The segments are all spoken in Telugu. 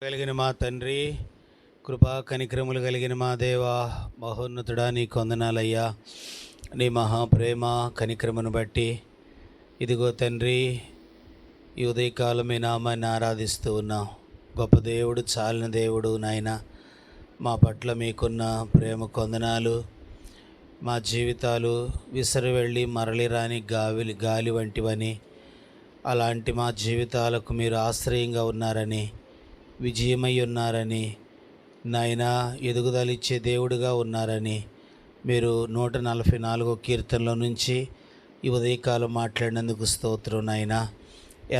కలిగిన మా తండ్రి, కృపా కనిక్రములు కలిగిన మా దేవా, మహోన్నతుడా, నీ కొందనాలయ్యా. నీ మహాప్రేమ కనిక్రమను బట్టి ఇదిగో తండ్రి, ఈ ఉదయకాలం మీ నామాన్ని ఆరాధిస్తూ ఉన్నాం. గొప్ప దేవుడు, చాలిన దేవుడు నాయన. మా పట్ల మీకున్న ప్రేమ కొందనాలు. మా జీవితాలు విసరి వెళ్ళి మరలి రాని గాలి వంటివని, అలాంటి మా జీవితాలకు మీరు ఆశ్రయంగా ఉన్నారని, విజయమై ఉన్నారని నాయన, ఎదుగుదలిచ్చే దేవుడిగా ఉన్నారని మీరు 144 కీర్తనలో నుంచి ఈ ఉదయకాలం మాట్లాడినందుకు స్తోత్రం నాయన.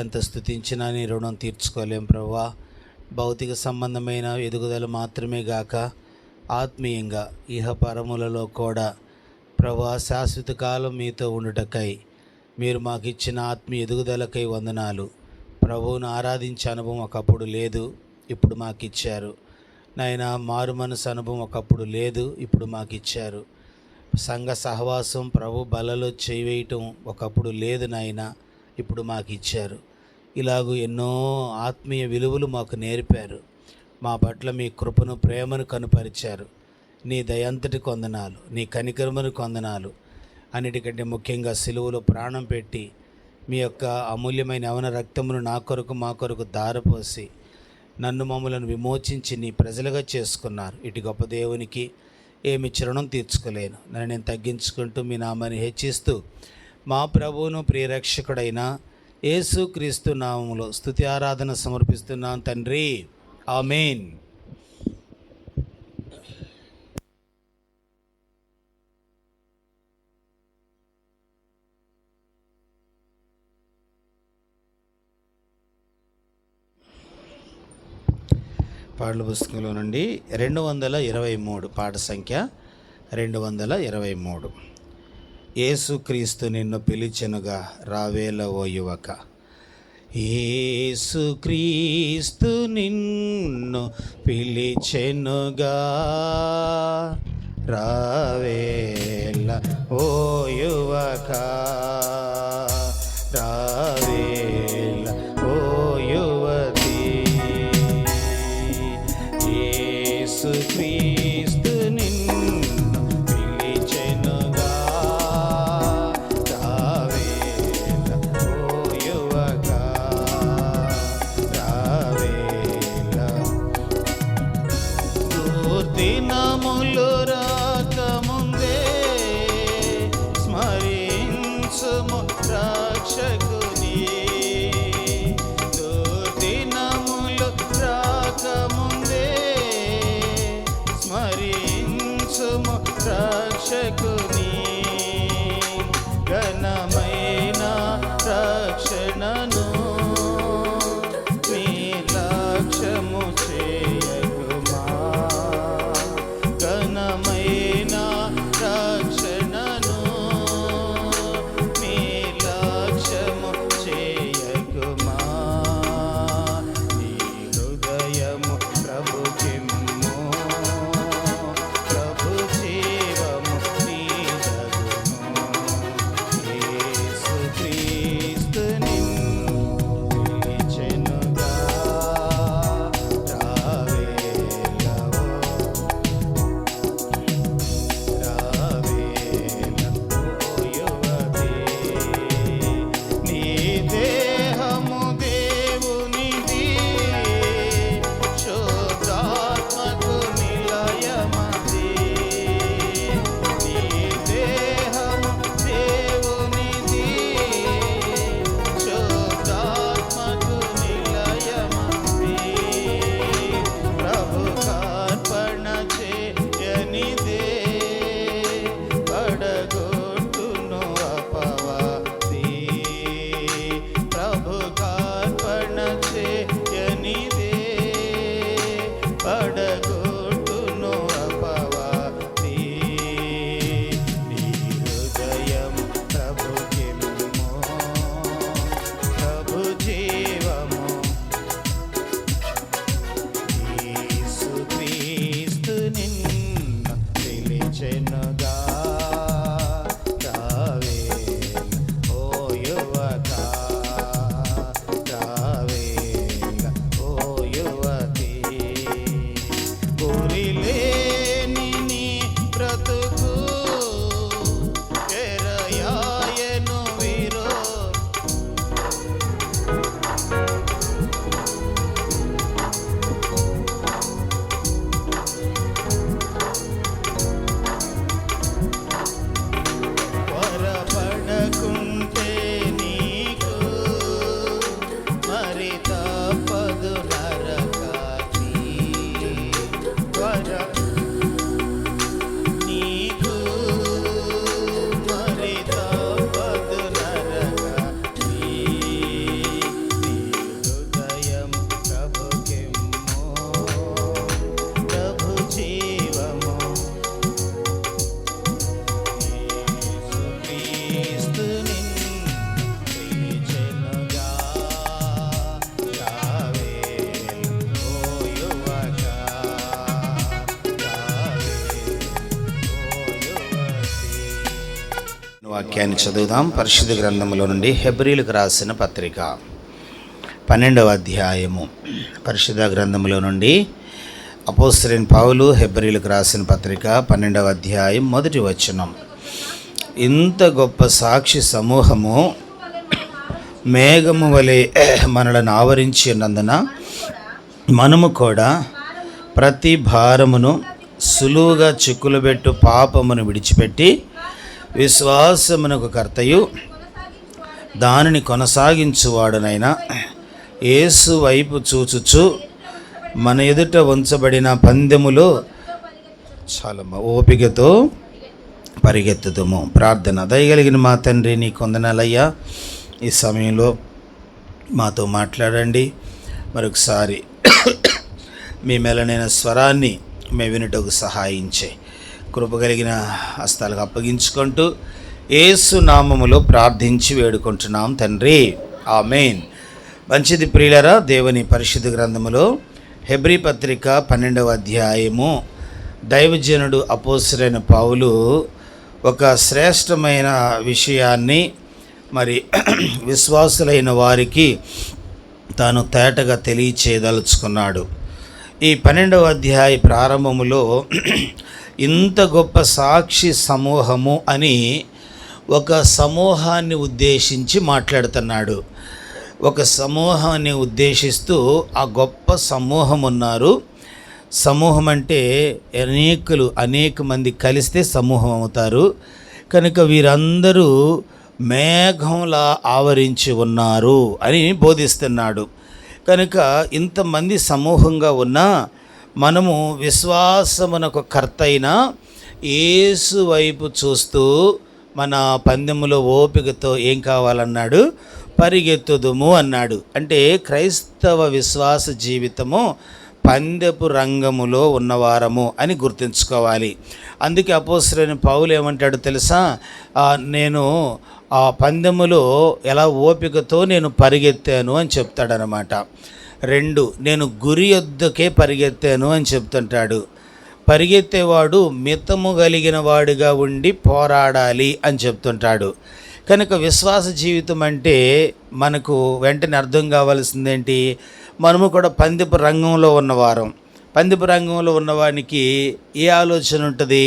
ఎంత స్తుతించినా నీ రుణం తీర్చుకోలేం ప్రభువా. భౌతిక సంబంధమైన ఎదుగుదల మాత్రమే గాక ఆత్మీయంగా ఇహపరములలో కూడా ప్రభువా, శాశ్వత కాలం మీతో ఉండుటకై మీరు మాకు ఇచ్చిన ఆత్మీయ ఎదుగుదలకై వందనాలు. ప్రభువును ఆరాధించే అనుభవం ఒకప్పుడు లేదు, ఇప్పుడు మాకు ఇచ్చారు నాయన. మారు మనసు అనుభవం ఒకప్పుడు లేదు, ఇప్పుడు మాకు ఇచ్చారు. సంఘ సహవాసం, ప్రభు బలలో చేయవేయటం ఒకప్పుడు లేదు నాయన, ఇప్పుడు మాకు ఇచ్చారు. ఇలాగూ ఎన్నో ఆత్మీయ విలువలు మాకు నేర్పారు. మా పట్ల మీ కృపను, ప్రేమను కనుపరిచారు. నీ దయంతటి కొందనాలు, నీ కనికరమును కొందనాలు. అన్నిటికంటే ముఖ్యంగా సిలువలో ప్రాణం పెట్టి మీ యొక్క అమూల్యమైన యవన రక్తమును నా కొరకు, మా కొరకు ధారపోసి నన్ను, మమ్మలను విమోచించి నీ ప్రజలుగా చేసుకున్నారు. ఇటు గొప్ప దేవునికి ఏమి రుణం తీర్చుకోలేను. నన్ను నేను తగ్గించుకుంటూ మీ నామాన్ని హెచ్చిస్తూ మా ప్రభువును ప్రియరక్షకుడైన యేసుక్రీస్తు నామములో స్తుతి ఆరాధన సమర్పిస్తున్నాను తండ్రి. ఆమేన్. పాటల పుస్తకంలో నుండి 223, పాట సంఖ్య 223. యేసుక్రీస్తు నిన్ను పిలిచెనుగా, రావేల ఓ యువక. యేసుక్రీస్తు నిన్ను పిలిచెనుగా, రావేల ఓ యువక, రావేల ఓ యువతి. యేసుక్రీస్తు నిన్ను పిలిచెనుగా, రావేల ఓ యువక, రావేల. దుర్దినములు రాకముందే స్మరించుము రక్షకుని. దుర్దినములు రాకముందే స్మరించుము రక్షకుని. ఘనమైన రక్షణను మీ లక్ష్యము చేయకుమా. ఘనమైన రక్షణను మీ లక్ష్యము చేయకుమా. నీ హృదయము ప్రభుకిమ్ము, ప్రభు జీవము నీ వాక్యాన్ని చదువుదాం. పరిశుద్ధ గ్రంథములో నుండి హెబ్రీలకు రాసిన పత్రిక 12వ అధ్యాయము. పరిశుద్ధ గ్రంథములో నుండి అపోస్తలుడైన పౌలు హెబ్రీలకు రాసిన పత్రిక 12వ అధ్యాయం 1వ వచనం. ఇంత గొప్ప సాక్షి సమూహము మేఘము వలె మనలను ఆవరించి ఉన్నందున మనము కూడా ప్రతి భారమును సులువుగా చిక్కులుబెట్టు పాపమును విడిచిపెట్టి విశ్వాసమునకు కర్తయు దానిని కొనసాగించువాడునైనా యేసు వైపు చూచుచు మన ఎదుట ఉంచబడిన పందెములో చాలా ఓపికతో పరిగెత్తుదుము. ప్రార్థన. దయగలిగిన మా తండ్రి, నీ కొందనాలయ్యా, ఈ సమయంలో మాతో మాట్లాడండి. మరొకసారి మీ మెలనైన స్వరాన్ని మేము వినుటకు సహాయించే కృపగలిగిన హస్తాలకు అప్పగించుకుంటూ యేసు నామములో ప్రార్థించి వేడుకుంటున్నాం తండ్రి, ఆమేన్. మంచిది ప్రియులరా, దేవుని పరిశుద్ధ గ్రంథములో హెబ్రీ పత్రిక 12వ అధ్యాయము దైవజనుడు అపోస్తలుడైన పౌలు ఒక శ్రేష్టమైన విషయాన్ని మరి విశ్వాసులైన వారికి తాను తేటగా తెలియచేయదలుచుకున్నాడు. ఈ 12వ అధ్యాయ ప్రారంభములో ఇంత గొప్ప సాక్షి సమూహము అని ఒక సమూహాన్ని ఉద్దేశించి మాట్లాడుతున్నాడు. ఒక సమూహాన్ని ఉద్దేశిస్తూ ఆ గొప్ప సమూహం ఉన్నారు. సమూహం అంటే అనేక మంది కలిస్తే సమూహం అవుతారు. కనుక వీరందరూ మేఘంలా ఆవరించి ఉన్నారు అని బోధిస్తున్నాడు. కనుక ఇంతమంది సమూహంగా ఉన్నా మనము విశ్వాసమునకు కర్త అయిన యేసు వైపు చూస్తూ మన పందెములో ఓపికతో ఏం కావాలన్నాడు? పరిగెత్తుదుము అన్నాడు. అంటే క్రైస్తవ విశ్వాస జీవితము పందెపు రంగములో ఉన్నవారము అని గుర్తుంచుకోవాలి. అందుకే అపోస్తలుడైన పౌలు ఏమంటాడు తెలుసా? నేను ఆ పందెములో ఎలా ఓపికతో నేను పరిగెత్తాను అని చెప్తాడనమాట. 2, నేను గురి యొద్దకే పరిగెత్తాను అని చెప్తుంటాడు. పరిగెత్తేవాడు మితము కలిగిన వాడిగా ఉండి పోరాడాలి అని చెప్తుంటాడు. కనుక విశ్వాస జీవితం అంటే మనకు వెంటనే అర్థం కావాల్సిందేంటి? మనము కూడా పందెపు రంగంలో ఉన్నవారం. పందెపు రంగంలో ఉన్నవానికి ఏ ఆలోచన ఉంటుంది?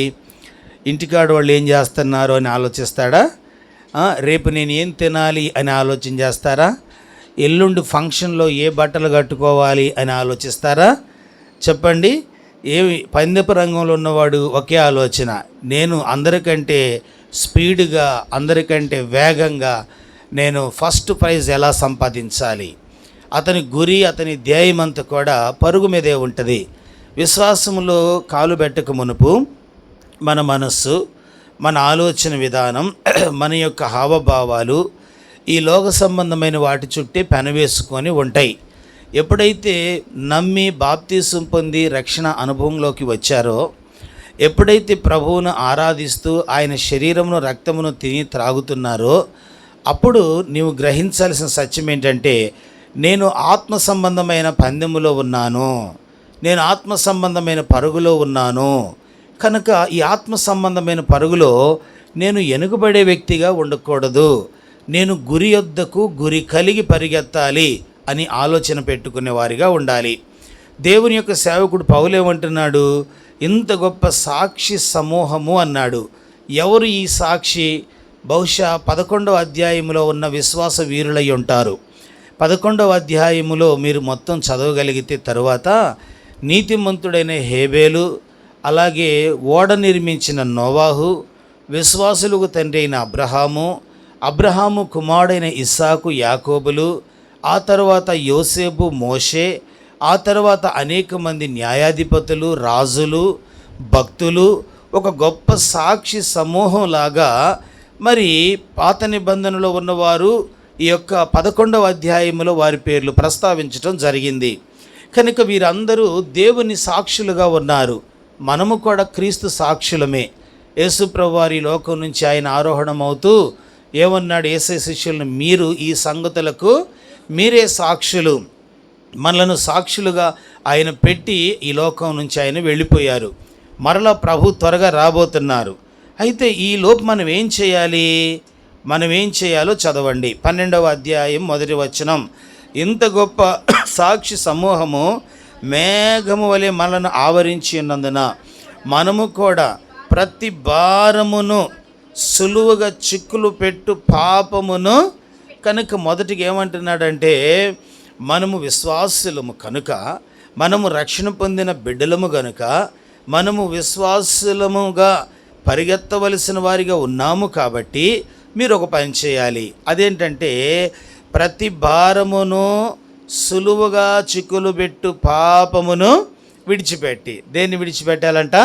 ఇంటికాడ వాళ్ళు ఏం చేస్తున్నారు అని ఆలోచిస్తాడా? రేపు నేను ఏం తినాలి అని ఆలోచన చేస్తారా? ఎల్లుండి ఫంక్షన్లో ఏ బట్టలు కట్టుకోవాలి అని ఆలోచిస్తారా? చెప్పండి. పందెపు రంగంలో ఉన్నవాడు ఒకే ఆలోచన, నేను అందరికంటే స్పీడ్గా, అందరికంటే వేగంగా నేను ఫస్ట్ ప్రైజ్ ఎలా సంపాదించాలి. అతని గురి, అతని ధ్యేయం అంతా కూడా పరుగు మీదే ఉంటుంది. విశ్వాసములో కాలు పెట్టక మునుపు మన మనస్సు, మన ఆలోచన విధానం, మన యొక్క హావభావాలు ఈ లోక సంబంధమైన వాటి చుట్టే పెనవేసుకొని ఉంటాయి. ఎప్పుడైతే నమ్మి బాప్తీసం పొంది రక్షణ అనుభవంలోకి వచ్చారో, ఎప్పుడైతే ప్రభువును ఆరాధిస్తూ ఆయన శరీరమును రక్తమును తిని త్రాగుతున్నారో, అప్పుడు నీవు గ్రహించాల్సిన సత్యం ఏంటంటే, నేను ఆత్మ సంబంధమైన పందెములో ఉన్నాను, నేను ఆత్మ సంబంధమైన పరుగులో ఉన్నాను. కనుక ఈ ఆత్మ సంబంధమైన పరుగులో నేను వెనుకబడే వ్యక్తిగా ఉండకూడదు. నేను గురి యొద్దకు గురి కలిగి పరిగెత్తాలి అని ఆలోచన పెట్టుకునే వారిగా ఉండాలి. దేవుని యొక్క సేవకుడు పౌలు ఏమంటున్నాడు? ఇంత గొప్ప సాక్షి సమూహము అన్నాడు. ఎవరు ఈ సాక్షి? బహుశా 11వ అధ్యాయంలో ఉన్న విశ్వాస వీరులై ఉంటారు. 11వ అధ్యాయములో మీరు మొత్తం చదవగలిగితే తరువాత నీతిమంతుడైన హేబేలు, అలాగే ఓడ నిర్మించిన నోవాహు, విశ్వాసులకు తండ్రి అయిన అబ్రహాము కుమారుడైన ఇస్సాకు, యాకోబులు, ఆ తర్వాత యోసేపు, మోషే, ఆ తర్వాత అనేక మంది న్యాయాధిపతులు, రాజులు, భక్తులు, ఒక గొప్ప సాక్షి సమూహంలాగా మరి పాత నిబంధనలో ఉన్నవారు ఈ యొక్క 11వ అధ్యాయంలో వారి పేర్లు ప్రస్తావించడం జరిగింది. కనుక వీరందరూ దేవుని సాక్షులుగా ఉన్నారు. మనము కూడా క్రీస్తు సాక్షులమే. యేసు ప్రభువారు ఈ లోకం నుంచి ఆయన ఆరోహణం అవుతూ ఏమన్నాడు? యేసయ్య శిష్యులను, మీరు ఈ సంగతులకు మీరే సాక్షులు. మనలను సాక్షులుగా ఆయన పెట్టి ఈ లోకం నుంచి ఆయన వెళ్ళిపోయారు. మరలా ప్రభు త్వరగా రాబోతున్నారు. అయితే ఈ లోపు మనం ఏం చేయాలి? మనం ఏం చేయాలో చదవండి. 12వ అధ్యాయం 1వ వచనం. ఇంత గొప్ప సాక్షి సమూహము మేఘము వలె మనలను ఆవరించి ఉన్నందున మనము కూడా ప్రతి భారమును సులువుగా చిక్కులు పెట్టు పాపమును కనుక మొదటిగా ఏమంటున్నాడంటే, మనము విశ్వాసులము కనుక, మనము రక్షణ పొందిన బిడ్డలము కనుక, మనము విశ్వాసులముగా పరిగెత్తవలసిన వారిగా ఉన్నాము కాబట్టి మీరు ఒక పని చేయాలి. అదేంటంటే, ప్రతి భారమును సులువుగా చిక్కులు పెట్టు పాపమును విడిచిపెట్టి. దేన్ని విడిచిపెట్టాలంట?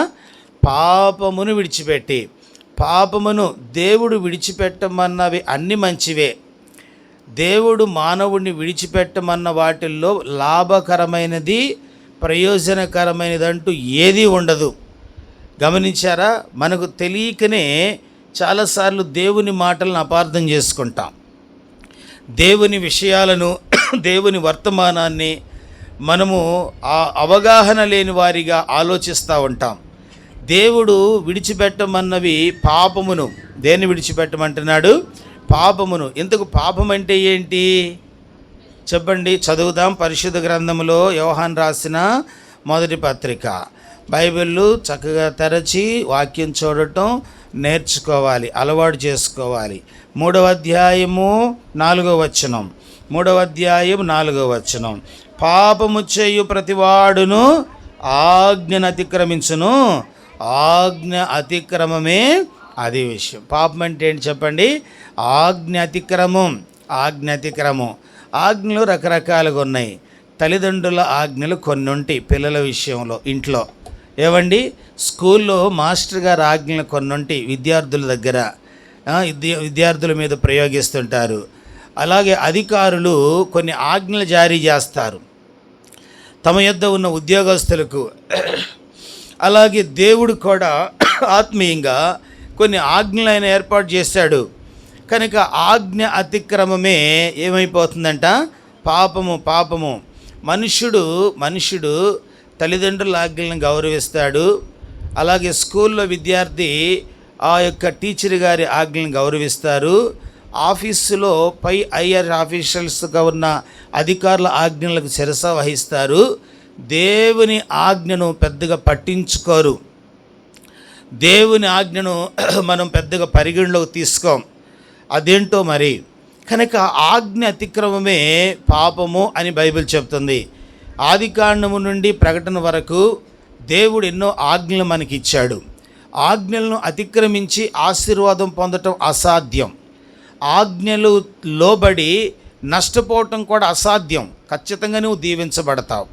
పాపమును విడిచిపెట్టి. పాపమును దేవుడు విడిచిపెట్టమన్నవి అన్ని మంచివే. దేవుడు మానవుడిని విడిచిపెట్టమన్న వాటిల్లో లాభకరమైనది, ప్రయోజనకరమైనదంటూ ఏదీ ఉండదు. గమనించారా? మనకు తెలియకనే చాలాసార్లు దేవుని మాటలను అపార్థం చేసుకుంటాం. దేవుని విషయాలను, దేవుని వర్తమానాన్ని మనము అవగాహన లేని వారిగా ఆలోచిస్తూ ఉంటాం. దేవుడు విడిచిపెట్టమన్నవి పాపమును. దేన్ని విడిచిపెట్టమంటున్నాడు? పాపమును. ఇంతకు పాపం అంటే ఏంటి చెప్పండి, చదువుదాం. పరిశుద్ధ గ్రంథంలో యోహాను రాసిన మొదటి పత్రిక. బైబిల్ చక్కగా తెరచి వాక్యం చూడటం నేర్చుకోవాలి, అలవాటు చేసుకోవాలి. 3వ అధ్యాయము 4వ వచనం. 3వ అధ్యాయం 4వ వచనం. పాపము చేయు ప్రతివాడును ఆజ్ఞను అతిక్రమించును, ఆజ్ఞ అతిక్రమమే అది విషయం. పాపం అంటే ఏంటి చెప్పండి? ఆజ్ఞ అతిక్రమం. ఆజ్ఞ అతిక్రమం. ఆజ్ఞలు రకరకాలుగా ఉన్నాయి. తల్లిదండ్రుల ఆజ్ఞలు కొన్ని ఉంటాయి పిల్లల విషయంలో. ఇంట్లో ఏవండి, స్కూల్లో మాస్టర్ గారి ఆజ్ఞలు కొన్ని ఉంటాయి విద్యార్థుల దగ్గర, విద్యార్థుల మీద ప్రయోగిస్తుంటారు. అలాగే అధికారులు కొన్ని ఆజ్ఞలు జారీ చేస్తారు తమ యొద్ద ఉన్న ఉద్యోగస్తులకు. అలాగే దేవుడు కూడా ఆత్మీయంగా కొన్ని ఆజ్ఞలు ఆయన ఏర్పాటు చేశాడు. కనుక ఆజ్ఞ అతిక్రమమే ఏమైపోతుందంట? పాపము. పాపము. మనుష్యుడు తల్లిదండ్రుల ఆజ్ఞలను గౌరవిస్తాడు. అలాగే స్కూల్లో విద్యార్థి ఆ యొక్క టీచర్ గారి ఆజ్ఞలను గౌరవిస్తారు. ఆఫీసులో పై హైయర్ ఆఫీషియల్స్గా ఉన్న అధికారుల ఆజ్ఞలకు శిరస వహిస్తారు. దేవుని ఆజ్ఞను పెద్దగా పట్టించుకోరు. దేవుని ఆజ్ఞను మనం పెద్దగా పరిగణలోకి తీసుకోం. అదేంటో మరి. కనుక ఆజ్ఞ అతిక్రమమే పాపము అని బైబిల్ చెప్తుంది. ఆదికాండము నుండి ప్రకటన వరకు దేవుడు ఎన్నో ఆజ్ఞలు మనకి ఇచ్చాడు. ఆజ్ఞలను అతిక్రమించి ఆశీర్వాదం పొందటం అసాధ్యం. ఆజ్ఞలు లోబడి నష్టపోవటం కూడా అసాధ్యం. ఖచ్చితంగా నువ్వు దీవించబడతావు.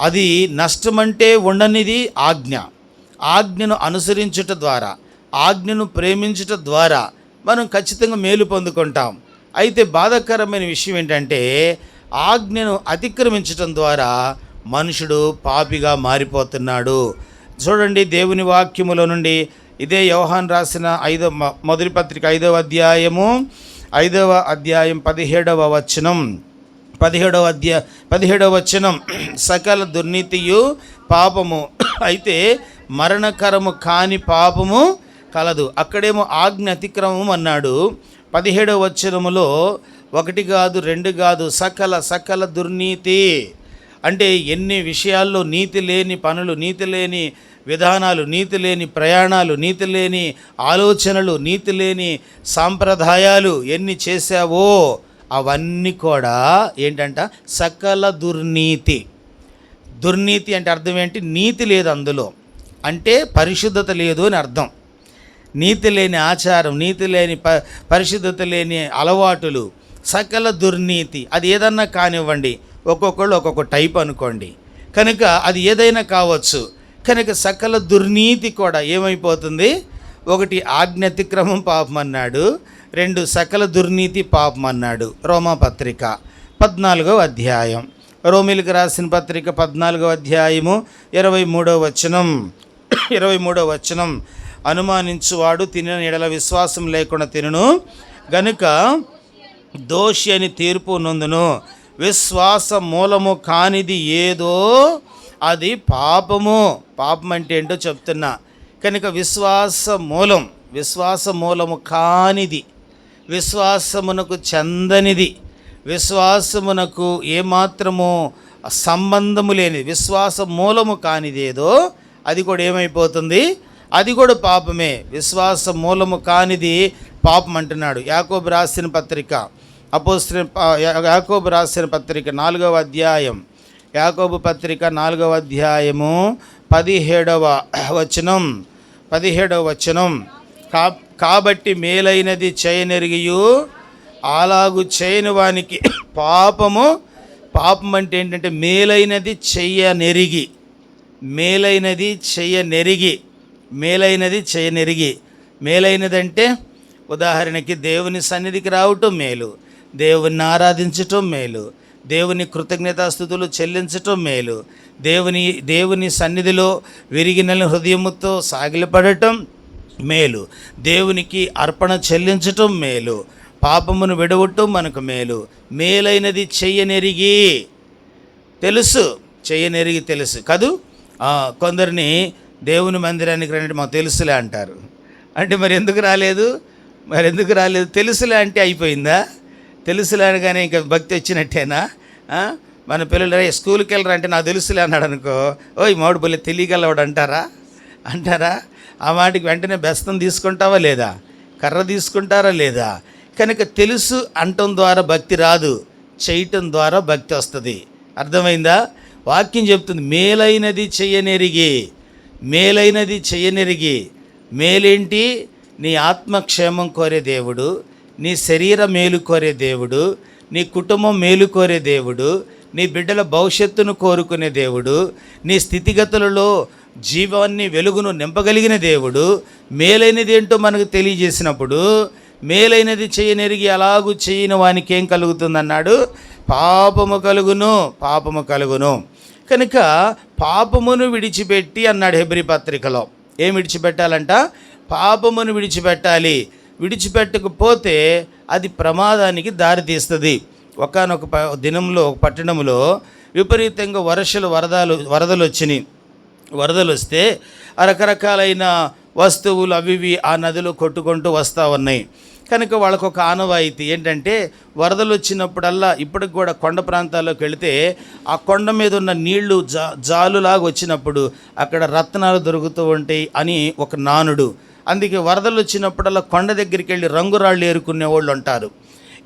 అది నష్టమంటే ఉండనిది ఆజ్ఞ. ఆజ్ఞను అనుసరించుట ద్వారా, ఆజ్ఞను ప్రేమించుట ద్వారా మనం ఖచ్చితంగా మేలు పొందుకుంటాం. అయితే బాధాకరమైన విషయం ఏంటంటే, ఆజ్ఞను అతిక్రమించటం ద్వారా మనుషుడు పాపిగా మారిపోతున్నాడు. చూడండి, దేవుని వాక్యములో నుండి ఇదే యోహాను రాసిన మొదటి పత్రిక 5వ అధ్యాయము 17వ వచనం. 17వ వచనం. సకల దుర్నీతియు పాపము, అయితే మరణకరము కాని పాపము కలదు. అక్కడేమో ఆజ్ఞ అతిక్రమం అన్నాడు. 17వ వచనములో 1 కాదు 2 కాదు, సకల దుర్నీతి అంటే ఎన్ని విషయాల్లో నీతి లేని పనులు, నీతి లేని విధానాలు, నీతి లేని ప్రయాణాలు, నీతి లేని ఆలోచనలు, నీతి లేని సాంప్రదాయాలు ఎన్ని చేశావో అవన్నీ కూడా ఏంటంట? సకల దుర్నీతి. దుర్నీతి అంటే అర్థం ఏంటి? నీతి లేదు అందులో, అంటే పరిశుద్ధత లేదు అని అర్థం. నీతి లేని ఆచారం, నీతి లేని పరిశుద్ధత లేని అలవాటులు, సకల దుర్నీతి. అది ఏదన్నా కానివ్వండి, ఒక్కొక్కళ్ళు ఒక్కొక్క టైప్ అనుకోండి. కనుక అది ఏదైనా కావచ్చు. కనుక సకల దుర్నీతి కూడా ఏమైపోతుంది? 1 ఆజ్ఞ అతిక్రమం పాపం అన్నాడు, 2 సకల దుర్నీతి పాపం అన్నాడు. రోమాపత్రిక 14వ అధ్యాయం. రోమిలకు రాసిన పత్రిక 14వ అధ్యాయము 23వ వచనం. 23వ వచనం. అనుమానించువాడు తినిన ఎడల విశ్వాసం లేకుండా తినును గనుక దోషి అని తీర్పు నొందును. విశ్వాస మూలము కానిది ఏదో అది పాపము. పాపం అంటే ఏంటో చెప్తున్నా. కనుక విశ్వాస మూలము కానిది, విశ్వాసమునకు చెందనిది, విశ్వాసమునకు ఏమాత్రము సంబంధము లేనిది, విశ్వాస మూలము కానిదేదో అది కూడా ఏమైపోతుంది, అది కూడా పాపమే. విశ్వాస మూలము కానిది పాపం అంటున్నాడు. యాకోబు రాసిన పత్రిక 4వ అధ్యాయం, యాకోబు పత్రిక 4వ అధ్యాయము 17వ వచనం. కాబట్టి మేలైనది చేయనెరిగియు అలాగు చేయని వానికి పాపం అంటే ఏంటంటే మేలైనది చెయ్యనెరిగి. మేలైనదంటే ఉదాహరణకి దేవుని సన్నిధికి రావటం మేలు, దేవుని ఆరాధించటం మేలు, దేవుని కృతజ్ఞతాస్తుతులు చెల్లించటం మేలు, దేవుని సన్నిధిలో విరిగిన హృదయముతో సాగిలపడటం మేలు, దేవునికి అర్పణ చెల్లించటం మేలు, పాపమును విడవటం మనకు మేలు. మేలైనది చెయ్యనెరిగి తెలుసు కదూ. కొందరిని దేవుని మందిరానికి రండి మాకు తెలుసులే అంటారు. అంటే మరి ఎందుకు రాలేదు? తెలుసులే అంటే అయిపోయిందా? తెలుసులే అనగానే ఇంకా భక్తి వచ్చినట్టేనా? మన పిల్లలు స్కూల్కి వెళ్ళరా అంటే నాకు తెలుసులే అన్నాడు అనుకో, ఓయ్ మామిడి బొల్లి తెలియగలవాడు అంటారా? ఆ మాటికి వెంటనే బెస్తం తీసుకుంటావా లేదా? కర్ర తీసుకుంటారా లేదా? కనుక తెలుసు అంటం ద్వారా భక్తి రాదు, చేయటం ద్వారా భక్తి వస్తుంది. అర్థమైందా? వాక్యం చెప్తుంది మేలైనది చెయ్యనెరిగి. మేలేంటి? నీ ఆత్మక్షేమం కోరే దేవుడు, నీ శరీర మేలు కోరే దేవుడు, నీ కుటుంబం మేలు కోరే దేవుడు, నీ బిడ్డల భవిష్యత్తును కోరుకునే దేవుడు, నీ స్థితిగతులలో జీవాన్ని వెలుగును నింపగలిగిన దేవుడు. మేలైనది ఏంటో మనకు తెలియజేసినప్పుడు మేలైనది చేయనెరిగి అలాగూ చేయని వానికి ఏం కలుగుతుందన్నాడు? పాపము కలుగును. కనుక పాపమును విడిచిపెట్టి అన్నాడు హెబ్రీ పత్రికలో. ఏం విడిచిపెట్టాలంట? పాపమును విడిచిపెట్టాలి. విడిచిపెట్టకపోతే అది ప్రమాదానికి దారితీస్తుంది. ఒకానొక దినంలో ఒక పట్టణంలో విపరీతంగా వరదలు వచ్చినాయి. వరదలు వస్తే రకరకాలైన వస్తువులు అవి ఆ నదిలో కొట్టుకుంటూ వస్తూ ఉన్నాయి. కనుక వాళ్ళకు ఒక ఆనవాయితీ ఏంటంటే వరదలు వచ్చినప్పుడల్లా ఇప్పటికి కూడా కొండ ప్రాంతాల్లోకి వెళితే ఆ కొండ మీద ఉన్న నీళ్లు జాలులాగా వచ్చినప్పుడు అక్కడ రత్నాలు దొరుకుతూ ఉంటాయి అని ఒక నానుడు. అందుకే వరదలు వచ్చినప్పుడల్లా కొండ దగ్గరికి వెళ్ళి రంగురాళ్ళు ఏరుకునే వాళ్ళు ఉంటారు.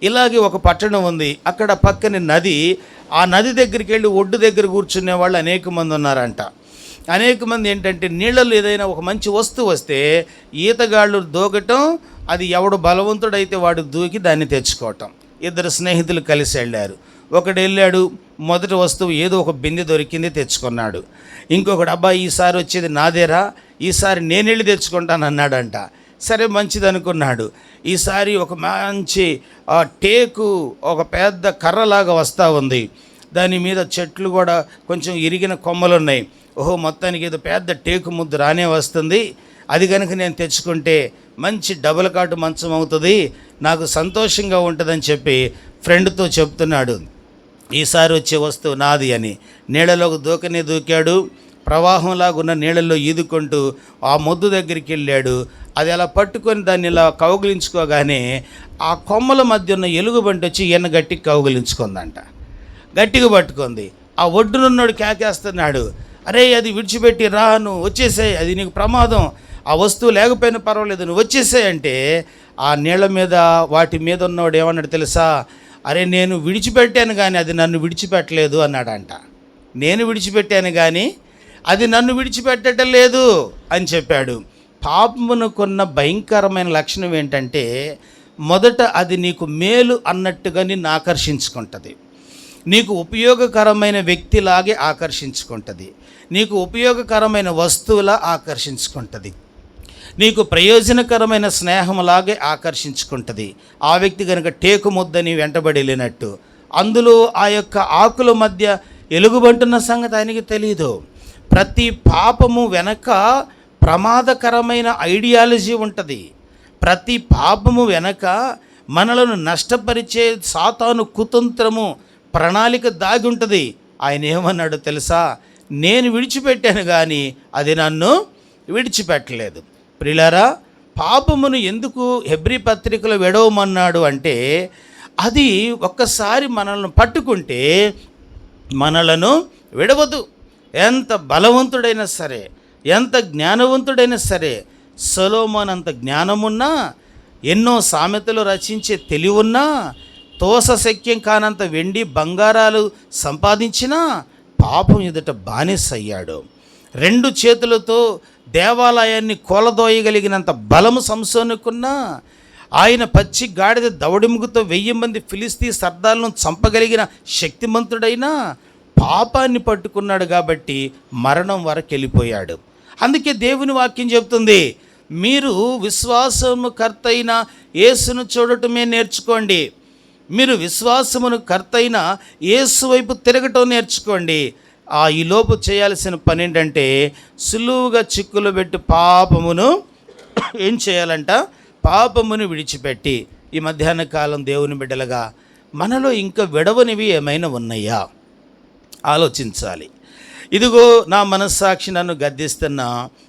ఇలాగే ఒక పట్టణం ఉంది, అక్కడ పక్కన నది. ఆ నది దగ్గరికి వెళ్ళి ఒడ్డు దగ్గర కూర్చునే వాళ్ళు అనేక మంది ఉన్నారంట. అనేక మంది ఏంటంటే నీళ్ళలో ఏదైనా ఒక మంచి వస్తువు వస్తే ఈతగాళ్ళు దూకటం, అది ఎవడు బలవంతుడైతే వాడు దూకి దాన్ని తెచ్చుకోవటం. 2 స్నేహితులు కలిసి వెళ్ళారు. ఒకడు వెళ్ళాడు, మొదటి వస్తువు ఏదో ఒక బిందె దొరికింది, తెచ్చుకున్నాడు. ఇంకొకడు అబ్బాయి ఈసారి వచ్చేది నాదేరా, ఈసారి నేను వెళ్ళి తెచ్చుకుంటాను అన్నాడంట. సరే మంచిది అనుకున్నాడు. ఈసారి ఒక మంచి టేకు ఒక పెద్ద కర్రలాగా వస్తూ ఉంది. దాని మీద చెట్లు కూడా కొంచెం ఇరిగిన కొమ్మలు ఉన్నాయి. ఓహో, మొత్తానికి ఏదో పెద్ద టేకు ముద్దు రానే వస్తుంది, అది కనుక నేను తెచ్చుకుంటే మంచి డబుల్ కాటు మంచం అవుతుంది, నాకు సంతోషంగా ఉంటుందని చెప్పి ఫ్రెండ్తో చెప్తున్నాడు. ఈసారి వచ్చే వస్తువు నాది అని నీళ్ళలోకి దూకాడు. ప్రవాహంలాగా ఉన్న నీళ్ళల్లో ఈదుకుంటూ ఆ మొద్దు దగ్గరికి వెళ్ళాడు. అది అలా పట్టుకొని దాన్ని ఇలా కౌగిలించుకోగానే ఆ కొమ్మల మధ్య ఉన్న ఎలుగుబంటి వచ్చి ఈయన గట్టిగా కౌగిలించుకుందంట. గట్టిగా పట్టుకుంది. ఆ ఒడ్డునున్నాడు కేకేస్తున్నాడు, అరే అది విడిచిపెట్టి రా, నువ్వు వచ్చేసాయి, అది నీకు ప్రమాదం, ఆ వస్తువు లేకపోయినా పర్వాలేదు, నువ్వు వచ్చేసాయి అంటే ఆ నీళ్ళ మీద వాటి మీద ఉన్నవాడు ఏమన్నాడు తెలుసా? అరే నేను విడిచిపెట్టాను కానీ అది నన్ను విడిచిపెట్టలేదు అన్నాడంట. నేను విడిచిపెట్టాను కానీ అది నన్ను విడిచిపెట్టడం లేదు అని చెప్పాడు. పాపమునకున్న భయంకరమైన లక్షణం ఏంటంటే మొదట అది నీకు మేలు అన్నట్టుగా నిన్ను ఆకర్షించుకుంటుంది, నీకు ఉపయోగకరమైన వ్యక్తిలాగే ఆకర్షించుకుంటుంది, నీకు ఉపయోగకరమైన వస్తువులా ఆకర్షించుకుంటుంది, నీకు ప్రయోజనకరమైన స్నేహంలాగే ఆకర్షించుకుంటుంది. ఆ వ్యక్తి కనుక టేకు ముద్దని వెంటబడి వెళ్ళినట్టు అందులో ఆ యొక్క ఆకుల మధ్య ఎలుగుబంటున్న సంగతి ఆయనకి తెలియదు. ప్రతి పాపము వెనక ప్రమాదకరమైన ఐడియాలజీ ఉంటుంది. ప్రతి పాపము వెనక మనలను నష్టపరిచే సాతాను కుతంత్రము ప్రణాళిక దాగి ఉంటుంది. ఆయన ఏమన్నాడు తెలుసా? నేను విడిచిపెట్టాను కానీ అది నన్ను విడిచిపెట్టలేదు. ప్రియులారా, పాపమును ఎందుకు హెబ్రీ పత్రికలో విడవమన్నాడు అంటే, అది ఒక్కసారి మనల్ని పట్టుకుంటే మనలను విడవదు. ఎంత బలవంతుడైనా సరే, ఎంత జ్ఞానవంతుడైనా సరే, సొలొమోను అంత జ్ఞానమున్నా, ఎన్నో సామెతలు రచించే తెలివున్నా, తోసశక్యం కానంత వెండి బంగారాలు సంపాదించినా పాపం ఎదుట బానిసయ్యాడు. 2 చేతులతో దేవాలయాన్ని కూలదోయగలిగినంత బలము సంసోనుకున్నా, ఆయన పచ్చి గాడిద దవడిముగుతో 1000 మంది ఫిలిస్తీ సర్దార్లను చంపగలిగిన శక్తిమంతుడైనా పాపాన్ని పట్టుకున్నాడు కాబట్టి మరణం వరకు వెళ్ళిపోయాడు. అందుకే దేవుని వాక్యం చెప్తుంది, మీరు విశ్వాసము కర్తైన యేసును చూడటమే నేర్చుకోండి. మీరు విశ్వాసమును కర్తైన యేసు వైపు తిరగటం నేర్చుకోండి. ఈలోపు చేయాల్సిన పని ఏంటంటే, సులువుగా చిక్కులు పెట్టి పాపమును ఏం చేయాలంట? పాపమును విడిచిపెట్టి. ఈ మధ్యాహ్న కాలం దేవుని బిడ్డలుగా మనలో ఇంకా విడవనివి ఏమైనా ఉన్నాయా ఆలోచించాలి. ఇదిగో నా మనస్సాక్షి నన్ను గద్దిస్తున్నా,